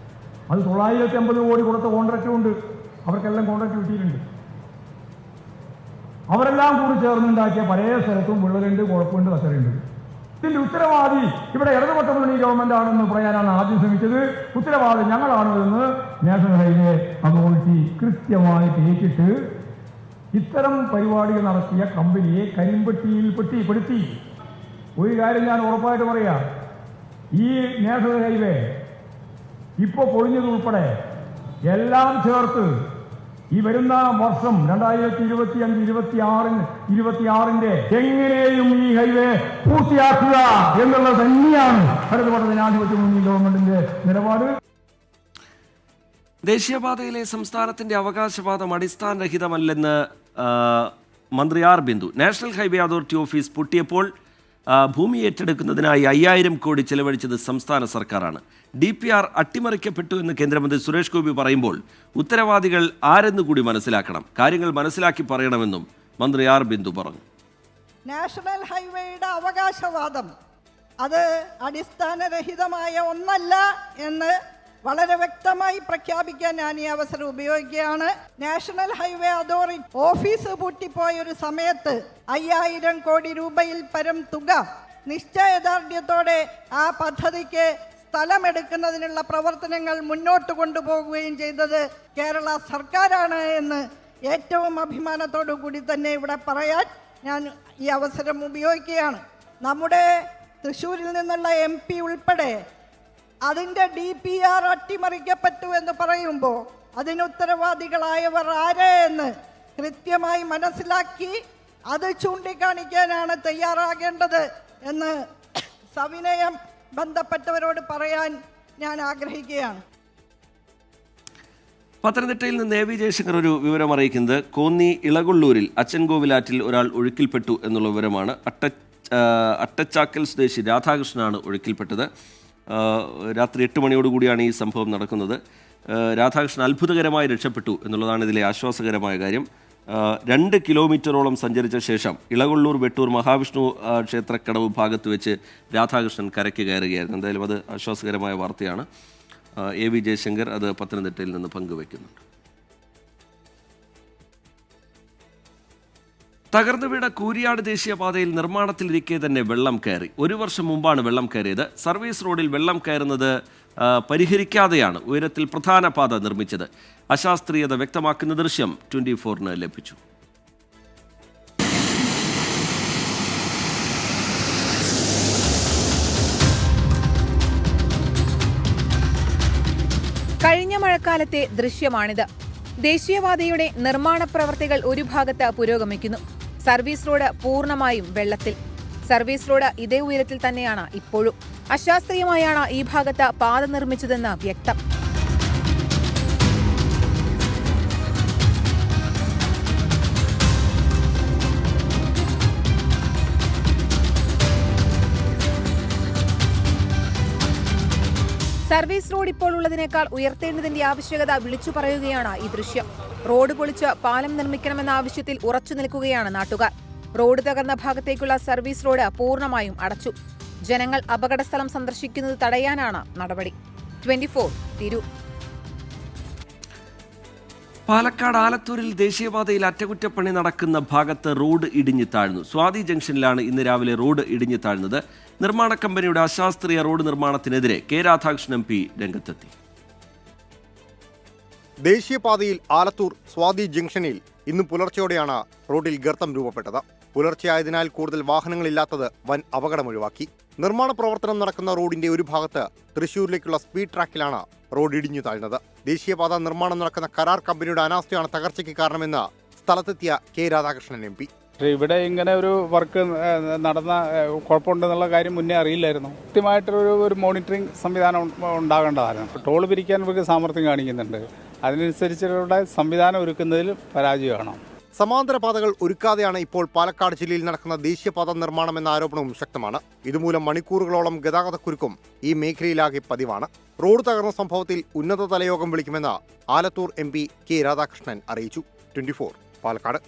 [SPEAKER 17] അത് 950 കോടി കൊടുത്ത കോൺട്രാക്റ്റും ഉണ്ട്. അവർക്കെല്ലാം കോൺട്രാക്ട് കിട്ടിയിട്ടുണ്ട്. അവരെല്ലാം കൂടി ചേർന്നുണ്ടാക്കിയ പല സ്ഥലത്തും വിള്ളലുണ്ട്, കുഴപ്പമുണ്ട്, കച്ചറയുണ്ട്. ഇതിന്റെ ഉത്തരവാദി ഇവിടെ ഇടതുപക്ഷ മുന്നണി ഗവൺമെന്റ് ആണെന്ന് പറയാനാണ് ആദ്യം ശ്രമിച്ചത്. ഉത്തരവാദി ഞങ്ങളാണ് എന്ന് നാഷണൽ ഹൈവേ അതോറിറ്റി കൃത്യമായിട്ട് ഏറ്റിട്ട് ഇത്തരം പരിപാടികൾ നടത്തിയ കമ്പനിയെ കരിമ്പട്ടിയിൽ പെടുത്തി. ഒരു കാര്യം ഞാൻ ഉറപ്പായിട്ട് പറയാം, ഈ നാഷണൽ ഹൈവേ ഇപ്പോൾ പൊളിഞ്ഞതുൾപ്പെടെ എല്ലാം ചേർത്ത് ഈ വരുന്ന വർഷം 2025-26 എങ്ങനെയും ഈ ഹൈവേ പൂർത്തിയാക്കുക എന്നുള്ളത് തന്നെയാണ് ഇടതുപക്ഷ ജനാധിപത്യ മുന്നണി ഗവൺമെന്റിന്റെ നിലപാട്.
[SPEAKER 1] ദേശീയപാതയിലെ സംസ്ഥാനത്തിന്റെ അവകാശവാദം അടിസ്ഥാനരഹിതമല്ലെന്ന് മന്ത്രി R Bindu. National highway authority office പൊട്ടിയപ്പോൾ ഭൂമി ഏറ്റെടുക്കുന്നതിനായി 5000 കോടി ചെലവഴിച്ചത് സംസ്ഥാന സർക്കാരാണ്. DPR അട്ടിമറിക്കപ്പെട്ടു എന്ന് കേന്ദ്രമന്ത്രി സുരേഷ് ഗോപി പറയുമ്പോൾ ഉത്തരവാദികൾ ആരെന്ന് കൂടി മനസ്സിലാക്കണം. കാര്യങ്ങൾ മനസ്സിലാക്കി പറയണമെന്നും മന്ത്രി ആർ ബിന്ദു പറഞ്ഞു.
[SPEAKER 18] നാഷണൽ ഹൈവേയുടെ അവകാശവാദം അത് അടിസ്ഥാനരഹിതമായ ഒന്നല്ല എന്ന് വളരെ വ്യക്തമായി പ്രഖ്യാപിക്കാൻ ഞാൻ ഈ അവസരം ഉപയോഗിക്കുകയാണ്. നാഷണൽ ഹൈവേ അതോറിറ്റി ഓഫീസ് പൂട്ടിപ്പോയ ഒരു സമയത്ത് 5000 കോടി രൂപയിൽ പരം തുക നിശ്ചയദാർഢ്യത്തോടെ ആ പദ്ധതിക്ക് സ്ഥലമെടുക്കുന്നതിനുള്ള പ്രവർത്തനങ്ങൾ മുന്നോട്ട് കൊണ്ടുപോകുകയും ചെയ്തത് കേരള സർക്കാരാണ് എന്ന് ഏറ്റവും അഭിമാനത്തോടു കൂടി തന്നെ ഇവിടെ പറയാൻ ഞാൻ ഈ അവസരം ഉപയോഗിക്കുകയാണ്. നമ്മുടെ തൃശ്ശൂരിൽ നിന്നുള്ള MP ഉൾപ്പെടെ അതിൻ്റെ DPR അട്ടിമറിക്കപ്പെട്ടു എന്ന് പറയുമ്പോൾ അതിനുത്തരവാദികളായവർ ആര് എന്ന് കൃത്യമായി മനസ്സിലാക്കി അത് ചൂണ്ടിക്കാണിക്കാനാണ് തയ്യാറാകേണ്ടത് എന്ന് സവിനയം ബന്ധപ്പെട്ടവരോട് പറയാൻ ഞാൻ ആഗ്രഹിക്കുകയാണ്.
[SPEAKER 1] പത്തനംതിട്ടയിൽ നിന്ന് AV ജയശങ്കർ ഒരു വിവരം അറിയിക്കുന്നത് കോന്നി ഇളകൊള്ളൂരിൽ അച്ചൻകോവിലാറ്റിൽ ഒരാൾ ഒഴുക്കിൽപ്പെട്ടു എന്നുള്ള വിവരമാണ്. അട്ടച്ചാക്കൽ സ്വദേശി രാധാകൃഷ്ണനാണ് ഒഴുക്കിൽപ്പെട്ടത്. രാത്രി 8 മണിയോടുകൂടിയാണ് ഈ സംഭവം നടക്കുന്നത്. രാധാകൃഷ്ണൻ അത്ഭുതകരമായി രക്ഷപ്പെട്ടു എന്നുള്ളതാണ് ഇതിലെ ആശ്വാസകരമായ കാര്യം. 2 കിലോമീറ്ററോളം സഞ്ചരിച്ച ശേഷം ഇളകൊള്ളൂർ വെട്ടൂർ മഹാവിഷ്ണു ക്ഷേത്രക്കടവ് ഭാഗത്ത് വെച്ച് രാധാകൃഷ്ണൻ കരയ്ക്ക് കയറുകയായിരുന്നു. എന്തായാലും അത് ആശ്വാസകരമായ വാർത്തയാണ്. AV ജയശങ്കർ അത് പത്തനംതിട്ടയിൽ നിന്ന് പങ്കുവയ്ക്കുന്നുണ്ട്. തകർന്നു വീണ കൂരിയാട് ദേശീയപാതയിൽ നിർമ്മാണത്തിലിരിക്കെ തന്നെ വെള്ളം കയറി. 1 വർഷം മുമ്പാണ് വെള്ളം കയറിയത്. സർവീസ് റോഡിൽ വെള്ളം കയറുന്നത് പരിഹരിക്കാതെയാണ് ഉയരത്തിൽ പ്രധാന പാത നിർമ്മിച്ചത്. അശാസ്ത്രീയത വ്യക്തമാക്കുന്ന ദൃശ്യം 24-ന് ലഭിച്ചു.
[SPEAKER 19] കഴിഞ്ഞ മഴക്കാലത്തെ ദൃശ്യമാണിത്. ദേശീയപാതയുടെ നിർമ്മാണ പ്രവർത്തികൾ ഒരു ഭാഗത്ത് പുരോഗമിക്കുന്നു. സർവീസ് റോഡ് പൂർണ്ണമായും വെള്ളത്തിൽ. സർവീസ് റോഡ് ഇതേ ഉയരത്തിൽ തന്നെയാണ് ഇപ്പോഴും. അശാസ്ത്രീയമായാണ് ഈ ഭാഗത്ത് പാത നിർമ്മിച്ചതെന്ന് വ്യക്തം. സർവീസ് റോഡ് ഇപ്പോൾ ഉള്ളതിനേക്കാൾ ഉയർത്തേണ്ടതിന്റെ ആവശ്യകത വിളിച്ചു പറയുകയാണ് ഈ ദൃശ്യം. റോഡ് പൊളിച്ച് പാലം നിർമ്മിക്കണമെന്ന ആവശ്യത്തിൽ ഉറച്ചു നിൽക്കുകയാണ് നാട്ടുകാർ. റോഡ് തകർന്ന ഭാഗത്തേക്കുള്ള സർവീസ് റോഡ് പൂർണ്ണമായും അടച്ചു. ജനങ്ങൾ അപകടസ്ഥലം സന്ദർശിക്കുന്നത് തടയാനാണ് നടപടി. 24 തിരൂർ.
[SPEAKER 1] പാലക്കാട് ആലത്തൂരിൽ ദേശീയപാതയിൽ അറ്റകുറ്റപ്പണി നടക്കുന്ന ഭാഗത്ത് റോഡ് ഇടിഞ്ഞു താഴ്ന്നു. സ്വാതി ജംഗ്ഷനിലാണ് ഇന്ന് രാവിലെ റോഡ് ഇടിഞ്ഞു താഴ്ന്നത്. നിർമ്മാണ കമ്പനിയുടെ അശാസ്ത്രീയ റോഡ് നിർമ്മാണത്തിനെതിരെ കെ രാധാകൃഷ്ണൻ MP രംഗത്തെത്തി.
[SPEAKER 4] ദേശീയപാതയിൽ ആലത്തൂർ സ്വാതി ജംഗ്ഷനിൽ ഇന്ന് പുലർച്ചെയോടെയാണ് റോഡിൽ ഗർത്തം രൂപപ്പെട്ടത്. പുലർച്ചെയായതിനാൽ കൂടുതൽ വാഹനങ്ങളില്ലാത്തത് വൻ അപകടമൊഴിവാക്കി. നിർമ്മാണ പ്രവർത്തനം നടക്കുന്ന റോഡിന്റെ ഒരു ഭാഗത്ത് തൃശൂരിലേക്കുള്ള സ്പീഡ് ട്രാക്കിലാണ് റോഡ് ഇടിഞ്ഞു താഴ്ന്നത്. ദേശീയപാത നിർമ്മാണം നടക്കുന്ന കരാർ കമ്പനിയുടെ അനാസ്ഥയാണ് തകർച്ചയ്ക്ക് കാരണമെന്ന് സ്ഥലത്തെത്തിയ കെ രാധാകൃഷ്ണൻ MP.
[SPEAKER 20] ഇവിടെ ഇങ്ങനെ ഒരു വർക്ക് നടന്ന കുഴപ്പമുണ്ടെന്നുള്ള കാര്യം മുന്നേ അറിയില്ലായിരുന്നു. കൃത്യമായിട്ടൊരു മോണിറ്ററിംഗ് സംവിധാനം ഉണ്ടാകേണ്ടതായിരുന്നു. ടോൾ പിരിക്കാൻ ഇവർക്ക് സാമർത്ഥ്യം കാണിക്കുന്നുണ്ട്. അതിനനുസരിച്ചുള്ള സംവിധാനം ഒരുക്കുന്നതിൽ പരാജയമാണ്.
[SPEAKER 4] സമാന്തര പാതകൾ ഒരുക്കാതെയാണ് ഇപ്പോൾ പാലക്കാട് ജില്ലയിൽ നടക്കുന്ന ദേശീയപാത നിർമ്മാണം എന്ന ആരോപണവും ശക്തമാണ്. ഇതുമൂലം മണിക്കൂറുകളോളം ഗതാഗതക്കുരുക്കും ഈ മേഖലയിലാകെ പതിവാണ്. റോഡ് തകർന്ന സംഭവത്തിൽ ഉന്നതതല യോഗം വിളിക്കുമെന്ന് ആലത്തൂർ MP കെ രാധാകൃഷ്ണൻ അറിയിച്ചു. 24 പാലക്കാട്.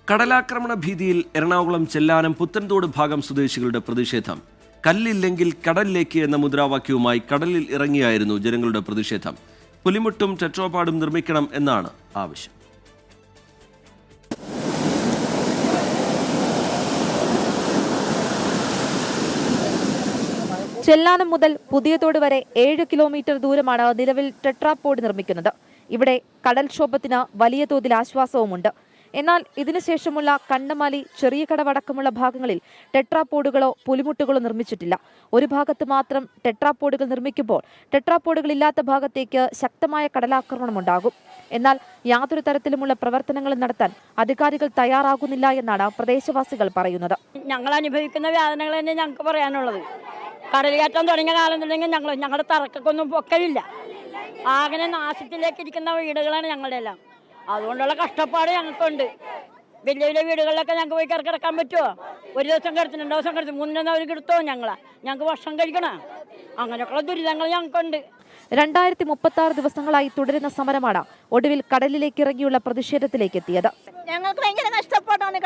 [SPEAKER 1] കടലാക്രമണ ഭീതിയിൽ എറണാകുളം ചെല്ലാനം പുത്തൻതോട് ഭാഗം സ്വദേശികളുടെ പ്രതിഷേധം. കല്ലില്ലെങ്കിൽ കടലിലേക്ക് എന്ന മുദ്രാവാക്യവുമായി കടലിൽ ഇറങ്ങിയായിരുന്നു ജനങ്ങളുടെ പ്രതിഷേധം. പുലിമുട്ടും ടെട്രോപാഡും നിർമ്മിക്കണം എന്നാണ് ആവശ്യം.
[SPEAKER 21] ചെല്ലാനം മുതൽ പുതിയതോട് വരെ 7 കിലോമീറ്റർ ദൂരമാണ് നിലവിൽ ടെട്രാപോഡ് നിർമ്മിക്കുന്നത്. ഇവിടെ കടൽക്ഷോഭത്തിന് വലിയ തോതിൽ ആശ്വാസവുമുണ്ട്. എന്നാൽ ഇതിനുശേഷമുള്ള കണ്ണമാലി, ചെറിയ കടവടക്കമുള്ള ഭാഗങ്ങളിൽ ടെട്രാപോഡുകളോ പുലിമുട്ടുകളോ നിർമ്മിച്ചിട്ടില്ല. ഒരു ഭാഗത്ത് മാത്രം ടെട്രാപോഡുകൾ നിർമ്മിക്കുമ്പോൾ ടെട്രാപോഡുകളില്ലാത്ത ഭാഗത്തേക്ക് ശക്തമായ കടലാക്രമണമുണ്ടാകും. എന്നാൽ യാതൊരു തരത്തിലുമുള്ള പ്രവർത്തനങ്ങളും നടത്താൻ അധികാരികൾ തയ്യാറാകുന്നില്ല എന്നാണ് പ്രദേശവാസികൾ പറയുന്നത്.
[SPEAKER 22] ഞങ്ങൾ അനുഭവിക്കുന്ന വേദനകൾ തന്നെ ഞങ്ങൾക്ക് പറയാനുള്ളത്. കടലുകയറ്റം തുടങ്ങിയ കാലം തുടങ്ങി ഞങ്ങളുടെ തറക്കൊന്നും പൊക്കലില്ല. ആകെ നാശത്തിലേക്ക് ഇരിക്കുന്ന വീടുകളാണ് ഞങ്ങളുടെ എല്ലാം. അതുകൊണ്ടുള്ള കഷ്ടപ്പാട് ഞങ്ങൾക്കുണ്ട്. വലിയ വലിയ വീടുകളിലൊക്കെ ഞങ്ങൾക്ക് പോയി കിടക്കാൻ പറ്റുമോ? ഒരു ദിവസം കിടത്തി, 2 ദിവസം കിടത്തി, 3 ദിവസം അവർ കിടത്തോ? ഞങ്ങൾക്ക് ഭക്ഷണം കഴിക്കണം. അങ്ങനെയൊക്കെയുള്ള ദുരിതങ്ങൾ ഞങ്ങൾക്കുണ്ട്.
[SPEAKER 21] 2036 ദിവസങ്ങളായി തുടരുന്ന സമരമാണ് ഒടുവിൽ കടലിലേക്ക് ഇറങ്ങിയുള്ള പ്രതിഷേധത്തിലേക്ക് എത്തിയത്.
[SPEAKER 22] ഞങ്ങൾക്ക് ഭയങ്കര കഷ്ടപ്പാടാണ്.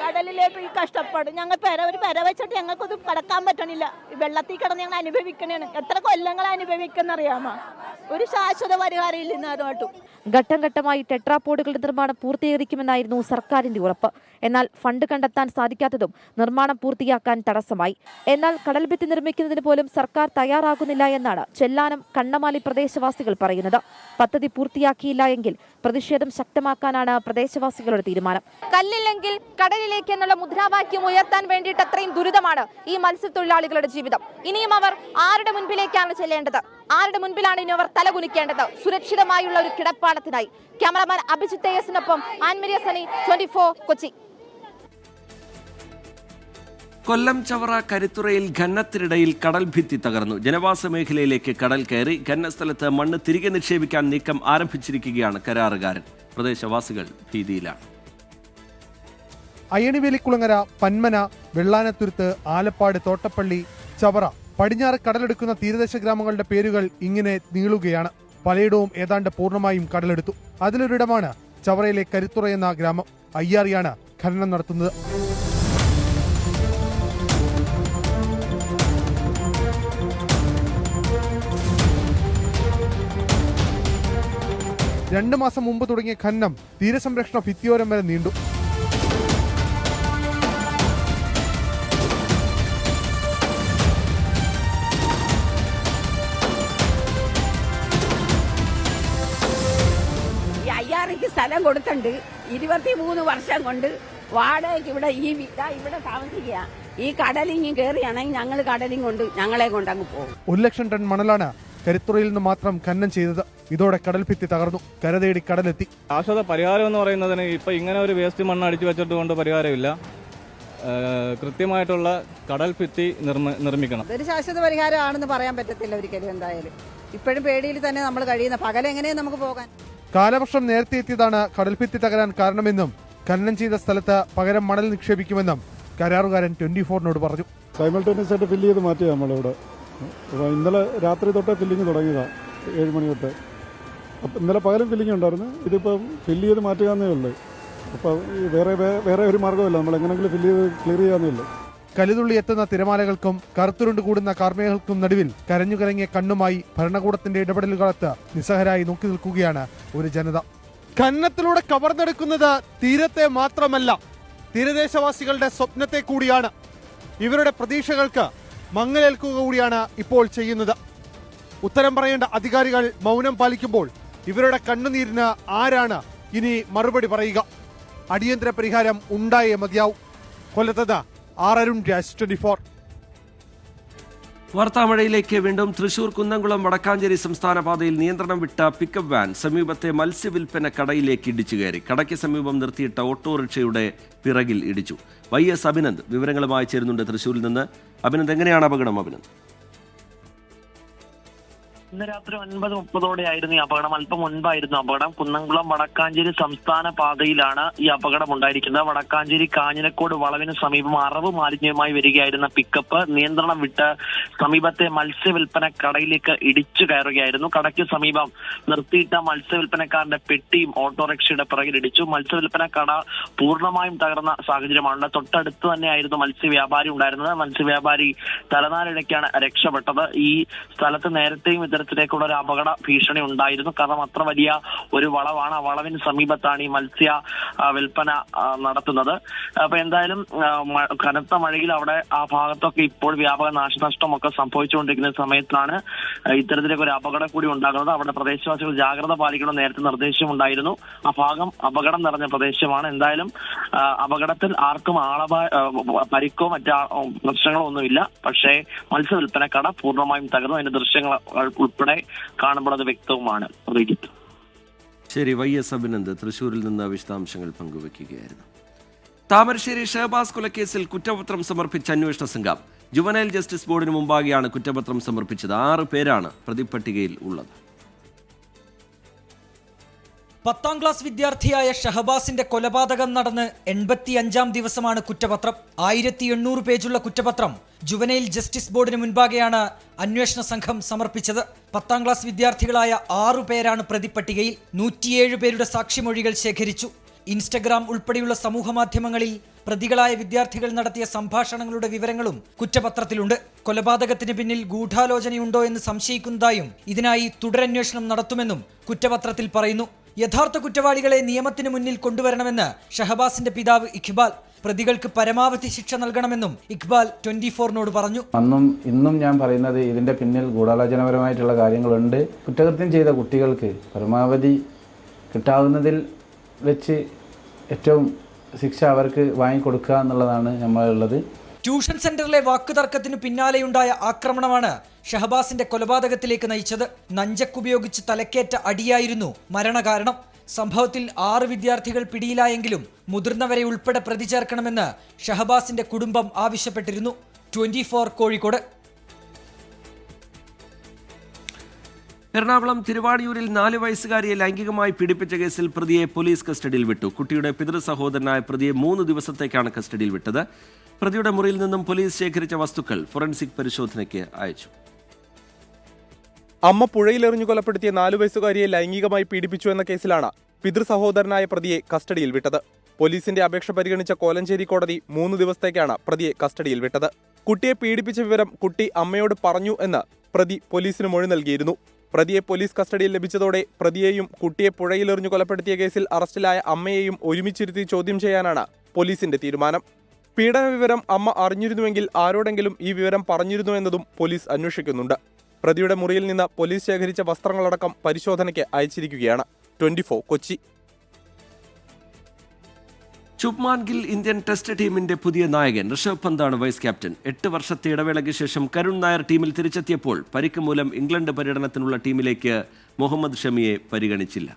[SPEAKER 22] കടലിലേക്ക് ഈ കഷ്ടപ്പാട് ഞങ്ങൾ ഒരു പെര വെച്ചിട്ട് ഞങ്ങൾക്കൊന്നും കടക്കാൻ പറ്റണില്ല. വെള്ളത്തിൽ കിടന്ന് ഞങ്ങൾ അനുഭവിക്കണേണ്. എത്ര കൊല്ലങ്ങൾ അനുഭവിക്കുന്നറിയാമോ? ഒരു ശാശ്വത പരിഹാരം ഇല്ലെന്ന് അതുമായിട്ടും.
[SPEAKER 21] ഘട്ടം ഘട്ടമായി ടെട്രാപോഡുകളുടെ നിർമ്മാണം പൂർത്തീകരിക്കുമെന്നായിരുന്നു സർക്കാരിന്റെ ഉറപ്പ്. എന്നാൽ ഫണ്ട് കണ്ടെത്താൻ സാധിക്കാത്തതും നിർമ്മാണം പൂർത്തിയാക്കാൻ തടസ്സമായി. എന്നാൽ കടൽഭിത്തി നിർമ്മിക്കുന്നതിന് പോലും സർക്കാർ തയ്യാറാകുന്നില്ല എന്നാണ് ചെല്ലാനം, കണ്ണമാലി പ്രദേശവാസികൾ പറയുന്നത്. പദ്ധതി പൂർത്തിയാക്കിയില്ല എങ്കിൽ പ്രതിഷേധം ശക്തമാക്കാനാണ് പ്രദേശവാസികളുടെ തീരുമാനം. കല്ലില്ലെങ്കിൽ കടലിലേക്ക് എന്നുള്ള മുദ്രാവാക്യം ഉയർത്താൻ വേണ്ടിയിട്ട് അത്രയും ദുരിതമാണ് ഈ മത്സ്യത്തൊഴിലാളികളുടെ ജീവിതം. ഇനിയും അവർ ആരുടെ മുൻപിലേക്കാണ് ചെല്ലേണ്ടത്? ആരുടെ മുൻപിലാണ് ഇനി അവർ തലകുനിക്കേണ്ടത്? സുരക്ഷിതമായുള്ള ഒരു കിടപ്പാടത്തിനായി. ക്യാമറമാൻ അഭിജിത്ത് AS-നൊപ്പം ആൻമരിയ സനി, 24 കൊച്ചി.
[SPEAKER 1] കൊല്ലം ചവറ കരുത്തുറയിൽ ഖനനത്തിനിടയിൽ കടൽ ഭിത്തി തകർന്നു. ജനവാസ മേഖലയിലേക്ക് കടൽ കയറി. ഖനനസ്ഥലത്ത് മണ്ണ് തിരികെ നിക്ഷേപിക്കാൻ നീക്കം ആരംഭിച്ചിരിക്കുകയാണ് കരാറുകാരൻ. പ്രദേശവാസികൾ ഭീതിയിലാണ്.
[SPEAKER 2] അയണിവേലിക്കുളങ്ങര, പന്മന, വെള്ളാനത്തുരുത്ത്, ആലപ്പാട്, തോട്ടപ്പള്ളി, ചവറ, പടിഞ്ഞാറ് കടലെടുക്കുന്ന തീരദേശ ഗ്രാമങ്ങളുടെ പേരുകൾ ഇങ്ങനെ നീളുകയാണ്. പലയിടവും ഏതാണ്ട് പൂർണ്ണമായും കടലെടുത്തു. അതിലൊരിടമാണ് ചവറയിലെ കരുത്തുറ എന്ന ഗ്രാമം. അയ്യാറിയാണ് ഖനനം നടത്തുന്നത്. രണ്ടു മാസം മുമ്പ് തുടങ്ങിയ ഖനനം തീരസംരക്ഷണ ഭിത്തിയോരം വരെ നീണ്ടു.
[SPEAKER 22] അയ്യാറിക്ക് സ്ഥലം കൊടുത്തിട്ടുണ്ട്. 23 വർഷം കൊണ്ട് വാടകയ്ക്ക് ഇവിടെ താമസിക്കുക. ഈ കടലിങ്ങ് കയറിയാണെങ്കിൽ ഞങ്ങൾ കടലിങ് കൊണ്ട് ഞങ്ങളെ കൊണ്ടങ്ങ് പോകും.
[SPEAKER 2] 1 ലക്ഷം ടൺ മണലാണ് കരുത്തുറയിൽ നിന്ന് മാത്രം ഖനനം ചെയ്തത്. ഇതോടെ കടൽഭിത്തി തകർന്നു. കരതേടി കടലെത്തി.
[SPEAKER 23] ശാശ്വത പരിഹാരം എന്ന് പറയുന്നതിന് ഇപ്പൊ ഇങ്ങനെ ഒരു വേസ്റ്റ് മണ്ണ് അടിച്ചു വെച്ചിട്ട് കൊണ്ട് പരിഹാരമില്ല. കൃത്യമായിട്ടുള്ള കടൽഭിത്തി നിർമ്മിക്കണം.
[SPEAKER 7] ഇതൊരു ശാശ്വത പരിഹാരമാണെന്ന് പറയാൻ പറ്റത്തില്ല ഒരിക്കലും. എന്തായാലും ഇപ്പോഴും പേടിയിൽ തന്നെ നമ്മൾ കഴിയുന്ന. പകലെങ്ങനെയും നമുക്ക് പോകാൻ.
[SPEAKER 2] കാലവർഷം നേരത്തെ എത്തിയതാണ് കടൽഭിത്തി തകരാൻ കാരണമെന്നും ഖനനം ചെയ്ത സ്ഥലത്ത് പകരം മണൽ നിക്ഷേപിക്കുമെന്നും കരാറുകാരൻ 24-നോട് പറഞ്ഞു.
[SPEAKER 24] സൈമൾട്ടേനിയസ് ആയിട്ട് ഫില്ല് ചെയ്ത് മാറ്റിയാണ് നമ്മളിവിടെ. അപ്പോൾ ഇന്നലെ രാത്രി തൊട്ടേ ഫില്ലിങ് തുടങ്ങിയതാണ്, 7 മണി തൊട്ട്. അപ്പം ഇന്നലെ പകലും ഫില്ലിങ് ഉണ്ടായിരുന്നു. ഇതിപ്പം ഫില്ല് ചെയ്ത് മാറ്റുകയെന്നേ ഉള്ളൂ. അപ്പോൾ വേറെ ഒരു മാർഗ്ഗമില്ല. നമ്മൾ എങ്ങനെയെങ്കിലും ഫില്ല് ചെയ്ത് ക്ലിയർ ചെയ്യാന്നേ ഉള്ളൂ.
[SPEAKER 2] കലിതുള്ളി എത്തുന്ന തിരമാലകൾക്കും കറുത്തുരുണ്ട് കൂടുന്ന കാർമേഘങ്ങൾക്കും നടുവിൽ കരഞ്ഞുകരങ്ങിയ കണ്ണുമായി ഭരണകൂടത്തിന്റെ ഇടപെടലുകളത്ത് നിസ്സഹരായി നോക്കി നിൽക്കുകയാണ് ഒരു ജനത. ഖനനത്തിലൂടെ കവർന്നെടുക്കുന്നത് തീരത്തെ മാത്രമല്ല, തീരദേശവാസികളുടെ സ്വപ്നത്തെ കൂടിയാണ്. ഇവരുടെ പ്രതീക്ഷകൾക്ക് മങ്ങലേൽക്കുക കൂടിയാണ് ഇപ്പോൾ ചെയ്യുന്നത്. ഉത്തരം പറയേണ്ട അധികാരികൾ മൗനം പാലിക്കുമ്പോൾ ഇവരുടെ കണ്ണുനീരിന് ആരാണ് ഇനി മറുപടി പറയുക? അടിയന്തര പരിഹാരം ഉണ്ടായേ മതിയാവും. കൊല്ലത്ത് അരുൺ രാജ്, 24.
[SPEAKER 1] വാർത്താമഴയിലേക്ക് വീണ്ടും. തൃശൂർ കുന്നംകുളം വടക്കാഞ്ചേരി സംസ്ഥാന പാതയിൽ നിയന്ത്രണം വിട്ട പിക്കപ്പ് വാൻ സമീപത്തെ മത്സ്യവിൽപ്പന കടയിലേക്ക് ഇടിച്ചു കയറി. കടയ്ക്ക് സമീപം നിർത്തിയിട്ട ഓട്ടോറിക്ഷയുടെ പിറകിൽ ഇടിച്ചു. YS അഭിനന്ദ് വിവരങ്ങളുമായി ചേരുന്നുണ്ട് തൃശൂരിൽ നിന്ന്. അഭിനന്ദ്, എങ്ങനെയാണ് അപകടം? അഭിനന്ദ്,
[SPEAKER 5] ഇന്ന് രാത്രി 9:30 ഈ അപകടം. അല്പം മുൻപായിരുന്നു അപകടം. കുന്നംകുളം വടക്കാഞ്ചേരി സംസ്ഥാന പാതയിലാണ് ഈ അപകടം ഉണ്ടായിരിക്കുന്നത്. വടക്കാഞ്ചേരി കാഞ്ഞിരക്കോട് വളവിന് സമീപം അറവ് മാലിന്യവുമായി വരികയായിരുന്ന പിക്കപ്പ് നിയന്ത്രണം വിട്ട് സമീപത്തെ മത്സ്യവിൽപ്പന കടയിലേക്ക് ഇടിച്ചു കയറുകയായിരുന്നു. കടയ്ക്ക് സമീപം നിർത്തിയിട്ട മത്സ്യവിൽപ്പനക്കാരന്റെ പെട്ടിയും ഓട്ടോറിക്ഷയുടെ പിറകിൽ ഇടിച്ചു. മത്സ്യവിൽപ്പന കട പൂർണ്ണമായും തകർന്ന സാഹചര്യമാണ്. തൊട്ടടുത്ത് തന്നെയായിരുന്നു മത്സ്യവ്യാപാരി ഉണ്ടായിരുന്നത്. മത്സ്യവ്യാപാരി തലനാരിഴയ്ക്കാണ് രക്ഷപ്പെട്ടത്. ഈ സ്ഥലത്ത് നേരത്തെയും ഇത്തരത്തിലേക്കുള്ള ഒരു അപകട ഭീഷണി ഉണ്ടായിരുന്നു. കാരണം അത്ര വലിയ ഒരു വളവാണ്. ആ വളവിന് സമീപത്താണ് ഈ മത്സ്യ വിൽപ്പന നടത്തുന്നത്. അപ്പൊ എന്തായാലും കനത്ത മഴയിൽ അവിടെ ആ ഭാഗത്തൊക്കെ ഇപ്പോൾ വ്യാപക നാശനഷ്ടമൊക്കെ സംഭവിച്ചുകൊണ്ടിരിക്കുന്ന സമയത്താണ് ഇത്തരത്തിലേക്ക് ഒരു അപകടം കൂടി ഉണ്ടാകുന്നത്. അവിടെ പ്രദേശവാസികൾ ജാഗ്രത പാലിക്കണം നേരത്തെ നിർദ്ദേശമുണ്ടായിരുന്നു. ആ ഭാഗം അപകടം നിറഞ്ഞ പ്രദേശമാണ്. എന്തായാലും അപകടത്തിൽ ആർക്കും പരിക്കോ മറ്റു പ്രശ്നങ്ങളോ ഒന്നുമില്ല. പക്ഷേ മത്സ്യവിൽപ്പന കട പൂർണ്ണമായും തകർന്നു. അതിന്റെ ദൃശ്യങ്ങൾ ഉൾപ്പെടെ കാണുമ്പോൾ അത് വ്യക്തവുമാണ്.
[SPEAKER 1] ശരി, YS അഭിനന്ദ് തൃശൂരിൽ നിന്ന് വിശദാംശങ്ങൾ പങ്കുവയ്ക്കുകയായിരുന്നു. താമരശ്ശേരി ഷഹബാസ് കൊലക്കേസിൽ കുറ്റപത്രം സമർപ്പിച്ച അന്വേഷണ സംഘം ജുവനൈൽ ജസ്റ്റിസ് ബോർഡിന് മുമ്പാകെയാണ് കുറ്റപത്രം സമർപ്പിച്ചത്. 6 പേരാണ് പ്രതിപ്പട്ടികയിൽ ഉള്ളത്.
[SPEAKER 6] 10ാം ക്ലാസ് വിദ്യാർത്ഥിയായ ഷഹബാസിന്റെ കൊലപാതകം നടന്ന് 85ാം ദിവസമാണ് കുറ്റപത്രം. 1800 പേജുള്ള കുറ്റപത്രം ജുവനൈൽ ജസ്റ്റിസ് ബോർഡിന് മുൻപാകെയാണ് അന്വേഷണ സംഘം സമർപ്പിച്ചത്. 10ാം ക്ലാസ് വിദ്യാർത്ഥികളായ 6 പേരാണ് പ്രതിപ്പട്ടികയിൽ. 107 പേരുടെ സാക്ഷിമൊഴികൾ ശേഖരിച്ചു. ഇൻസ്റ്റഗ്രാം ഉൾപ്പെടെയുള്ള സമൂഹ മാധ്യമങ്ങളിൽ പ്രതികളായ വിദ്യാർത്ഥികൾ നടത്തിയ സംഭാഷണങ്ങളുടെ വിവരങ്ങളും കുറ്റപത്രത്തിലുണ്ട്. കൊലപാതകത്തിന് പിന്നിൽ ഗൂഢാലോചനയുണ്ടോ എന്ന് സംശയിക്കുന്നതായും ഇതിനായി തുടരന്വേഷണം നടത്തുമെന്നും കുറ്റപത്രത്തിൽ പറയുന്നു. യഥാർത്ഥ കുറ്റവാളികളെ നിയമത്തിന് മുന്നിൽ കൊണ്ടുവരണമെന്ന് ഷഹബാസിന്റെ പിതാവ് ഇഖ്ബാൽ. പ്രതികൾക്ക് പരമാവധി ശിക്ഷ നൽകണമെന്നും ഇഖ്ബാൽ 24 പറഞ്ഞു.
[SPEAKER 20] അന്നും ഇന്നും ഞാൻ പറയുന്നത് ഇതിന്റെ പിന്നിൽ ഗൂഢാലോചനപരമായിട്ടുള്ള കാര്യങ്ങളുണ്ട്. കുറ്റകൃത്യം ചെയ്ത കുട്ടികൾക്ക് പരമാവധി കിട്ടാവുന്നതിൽ വെച്ച് ഏറ്റവും ശിക്ഷ അവർക്ക് വാങ്ങിക്കൊടുക്കുക എന്നുള്ളതാണ് നമ്മളുള്ളത്.
[SPEAKER 6] ട്യൂഷൻ സെന്ററിലെ വാക്കുതർക്കത്തിനു പിന്നാലെയുണ്ടായ ആക്രമണമാണ് ഷഹബാസിന്റെ കൊലപാതകത്തിലേക്ക് നയിച്ചത്. നഞ്ചക്കുപയോഗിച്ച് തലക്കേറ്റ അടിയായിരുന്നു മരണകാരണം. സംഭവത്തിൽ 6 വിദ്യാർത്ഥികൾ പിടിയിലായെങ്കിലും മുതിർന്നവരെ ഉൾപ്പെടെ പ്രതി ചേർക്കണമെന്ന് ഷഹബാസിന്റെ കുടുംബം ആവശ്യപ്പെട്ടിരുന്നു. 24 കോഴിക്കോട്.
[SPEAKER 1] എറണാകുളം തിരുവാണിയൂരിൽ 4 വയസ്സുകാരിയെ ലൈംഗികമായി പീഡിപ്പിച്ച കേസിൽ പ്രതിയെ പോലീസ് കസ്റ്റഡിയിൽ വിട്ടു. കുട്ടിയുടെ പിതൃ സഹോദരനായ പ്രതിയെ 3 ദിവസത്തേക്കാണ് കസ്റ്റഡിയിൽ വിട്ടത്. പ്രതിയുടെ മുറിയിൽ നിന്നും പോലീസ് ശേഖരിച്ച വസ്തുക്കൾ ഫോറൻസിക് പരിശോധനയ്ക്ക് അയച്ചു.
[SPEAKER 8] അമ്മ പുഴയിലെറിഞ്ഞു കൊലപ്പെടുത്തിയ 4 വയസ്സുകാരിയെ ലൈംഗികമായി പീഡിപ്പിച്ചു എന്ന കേസിലാണ് പിതൃ സഹോദരനായ പ്രതിയെ കസ്റ്റഡിയിൽ വിട്ടത്. പോലീസിന്റെ അപേക്ഷ പരിഗണിച്ച കോലഞ്ചേരി കോടതി 3 ദിവസത്തേക്കാണ് പ്രതിയെ കസ്റ്റഡിയിൽ വിട്ടത്. കുട്ടിയെ പീഡിപ്പിച്ച വിവരം കുട്ടി അമ്മയോട് പറഞ്ഞു എന്ന് പ്രതി പോലീസിന് മൊഴി നൽകിയിരുന്നു. പ്രതിയെ പോലീസ് കസ്റ്റഡിയിൽ ലഭിച്ചതോടെ പ്രതിയെയും കുട്ടിയെ പുഴയിലെറിഞ്ഞു കൊലപ്പെടുത്തിയ കേസിൽ അറസ്റ്റിലായ അമ്മയെയും ഒരുമിച്ചിരുത്തി ചോദ്യം ചെയ്യാനാണ് പോലീസിന്റെ തീരുമാനം. പീഡന വിവരം അമ്മ അറിഞ്ഞിരുന്നുവെങ്കിൽ ആരോടെങ്കിലും ഈ വിവരം പറഞ്ഞിരുന്നു എന്നതും പോലീസ് അന്വേഷിക്കുന്നുണ്ട്. പ്രതിയുടെ മുറിയിൽ നിന്ന് പോലീസ് ശേഖരിച്ച വസ്ത്രങ്ങളടക്കം പരിശോധനയ്ക്ക് അയച്ചിരിക്കുകയാണ്. 24 കൊച്ചി.
[SPEAKER 1] ശുഭ്മാൻ ഗിൽ ഇന്ത്യൻ ടെസ്റ്റ് ടീമിന്റെ പുതിയ നായകൻ. Rishabh പന്താണ് vice captain. 8 വർഷത്തെ ഇടവേളയ്ക്ക് ശേഷം കരുൺ നായർ ടീമിൽ തിരിച്ചെത്തിയപ്പോൾ പരിക്ക് മൂലം ഇംഗ്ലണ്ട് പര്യടനത്തിനുള്ള ടീമിലേക്ക് മുഹമ്മദ് ഷമിയെ പരിഗണിച്ചില്ല.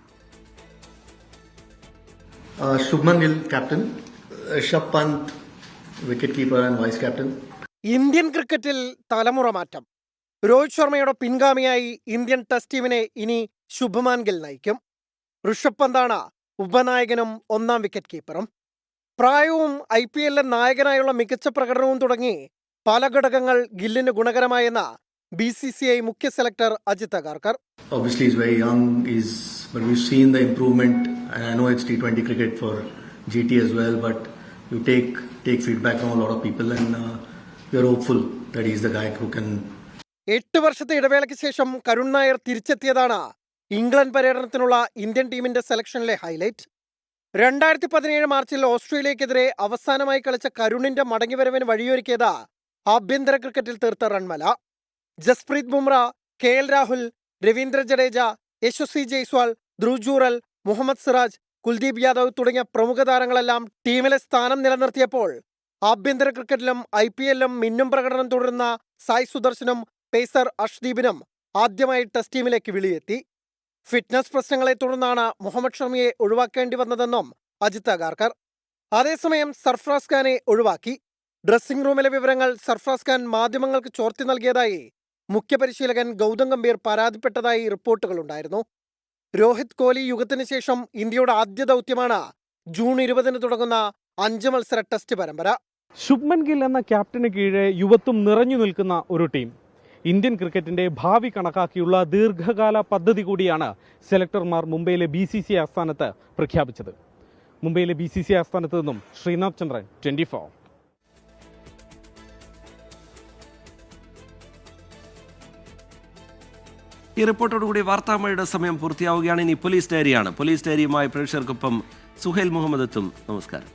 [SPEAKER 9] Shubman Gill captain, Rishabh Pant wicket keeper and vice captain.
[SPEAKER 25] Indian ക്രിക്കറ്റിൽ തലമുറ മാറ്റം. രോഹിത് ശർമ്മയുടെ പിൻഗാമിയായി ഇന്ത്യൻ ടെസ്റ്റ് ടീമിനെ ഇനി ശുഭ്മാൻ ഗിൽ നയിക്കും. ഋഷഭ് പന്താണ് ഉപനായകനും 1ാം വിക്കറ്റ് കീപ്പറും. പ്രായവും IPL നായകനായുള്ള മികച്ച പ്രകടനവും തുടങ്ങി പല ഘടകങ്ങൾ ഗില്ലിന് ഗുണകരമായെന്ന് BCCI മുഖ്യ selector Ajit Agarkar.
[SPEAKER 9] Obviously he's very young, but we've seen the improvement, and I know it's T20 cricket for GT as well, but you take feedback from a lot of people, and we are hopeful that he is the guy who can.
[SPEAKER 25] 8 വർഷത്തെ ഇടവേളയ്ക്ക് ശേഷം കരുൺ നായർ തിരിച്ചെത്തിയതാണ് ഇംഗ്ലണ്ട് പര്യടനത്തിനുള്ള ഇന്ത്യൻ ടീമിന്റെ സെലക്ഷനിലെ ഹൈലൈറ്റ്. 2017 മാർച്ചിൽ ഓസ്ട്രേലിയക്കെതിരെ അവസാനമായി കളിച്ച കരുണിന്റെ മടങ്ങിവരവിന് വഴിയൊരുക്കിയത് ആഭ്യന്തര ക്രിക്കറ്റിൽ തീർത്ത റൺമല. ജസ്പ്രീത് ബുംറ, KL രാഹുൽ, രവീന്ദ്ര ജഡേജ, യശസ്വി ജയ്സ്വാൾ, ധ്രുവ് ജൂറൽ, മുഹമ്മദ് സിറാജ്, കുൽദീപ് യാദവ് തുടങ്ങിയ പ്രമുഖ താരങ്ങളെല്ലാം ടീമിലെ സ്ഥാനം നിലനിർത്തിയപ്പോൾ ആഭ്യന്തര ക്രിക്കറ്റിലും IPL-ലും മിന്നും പ്രകടനം തുടരുന്ന സായ് സുദർശനും പേസർ അർഷ്ദീപിനും ആദ്യമായി ടെസ്റ്റ് ടീമിലേക്ക് വിളിയെത്തി. ഫിറ്റ്നസ് പ്രശ്നങ്ങളെ തുടർന്നാണ് മുഹമ്മദ് ഷമിയെ ഒഴിവാക്കേണ്ടി വന്നതെന്നും അജിത് അഗാർക്കർ. അതേസമയം സർഫ്രാസ് ഖാനെ ഒഴിവാക്കി. ഡ്രസ്സിംഗ് റൂമിലെ വിവരങ്ങൾ സർഫ്രാസ് ഖാൻ മാധ്യമങ്ങൾക്ക് ചോർത്തി നൽകിയതായി മുഖ്യപരിശീലകൻ ഗൗതം ഗംഭീർ പരാതിപ്പെട്ടതായി റിപ്പോർട്ടുകളുണ്ടായിരുന്നു. രോഹിത് കോഹ്ലി യുഗത്തിന് ശേഷം ഇന്ത്യയുടെ ആദ്യ ദൗത്യമാണ് ജൂൺ 20 തുടങ്ങുന്ന 5 മത്സര ടെസ്റ്റ് പരമ്പര.
[SPEAKER 3] ശുഭ്മൻ ഗിൽ എന്ന ക്യാപ്റ്റന് കീഴെ യുവത്വം നിറഞ്ഞു നിൽക്കുന്ന ഒരു ടീം. ഇന്ത്യൻ ക്രിക്കറ്റിന്റെ ഭാവി കണക്കാക്കിയുള്ള ദീർഘകാല പദ്ധതി കൂടിയാണ് സെലക്ടർമാർ മുംബൈയിലെ BCCI ആസ്ഥാനത്ത് പ്രഖ്യാപിച്ചത്. മുംബൈയിലെ BCCI ആസ്ഥാനത്ത് നിന്നും ശ്രീനാഥ് ചന്ദ്രൻ, 24.
[SPEAKER 1] ഈ റിപ്പോർട്ടോടുകൂടി വാർത്താമഴയുടെ സമയം പൂർത്തിയാവുകയാണ്. ഇനി പോലീസ് ഡയറിയാണ്. പോലീസ് ഡയറിയുമായി പ്രേക്ഷകർക്കൊപ്പം സുഹൈൽ മുഹമ്മദ് എത്തും. നമസ്കാരം.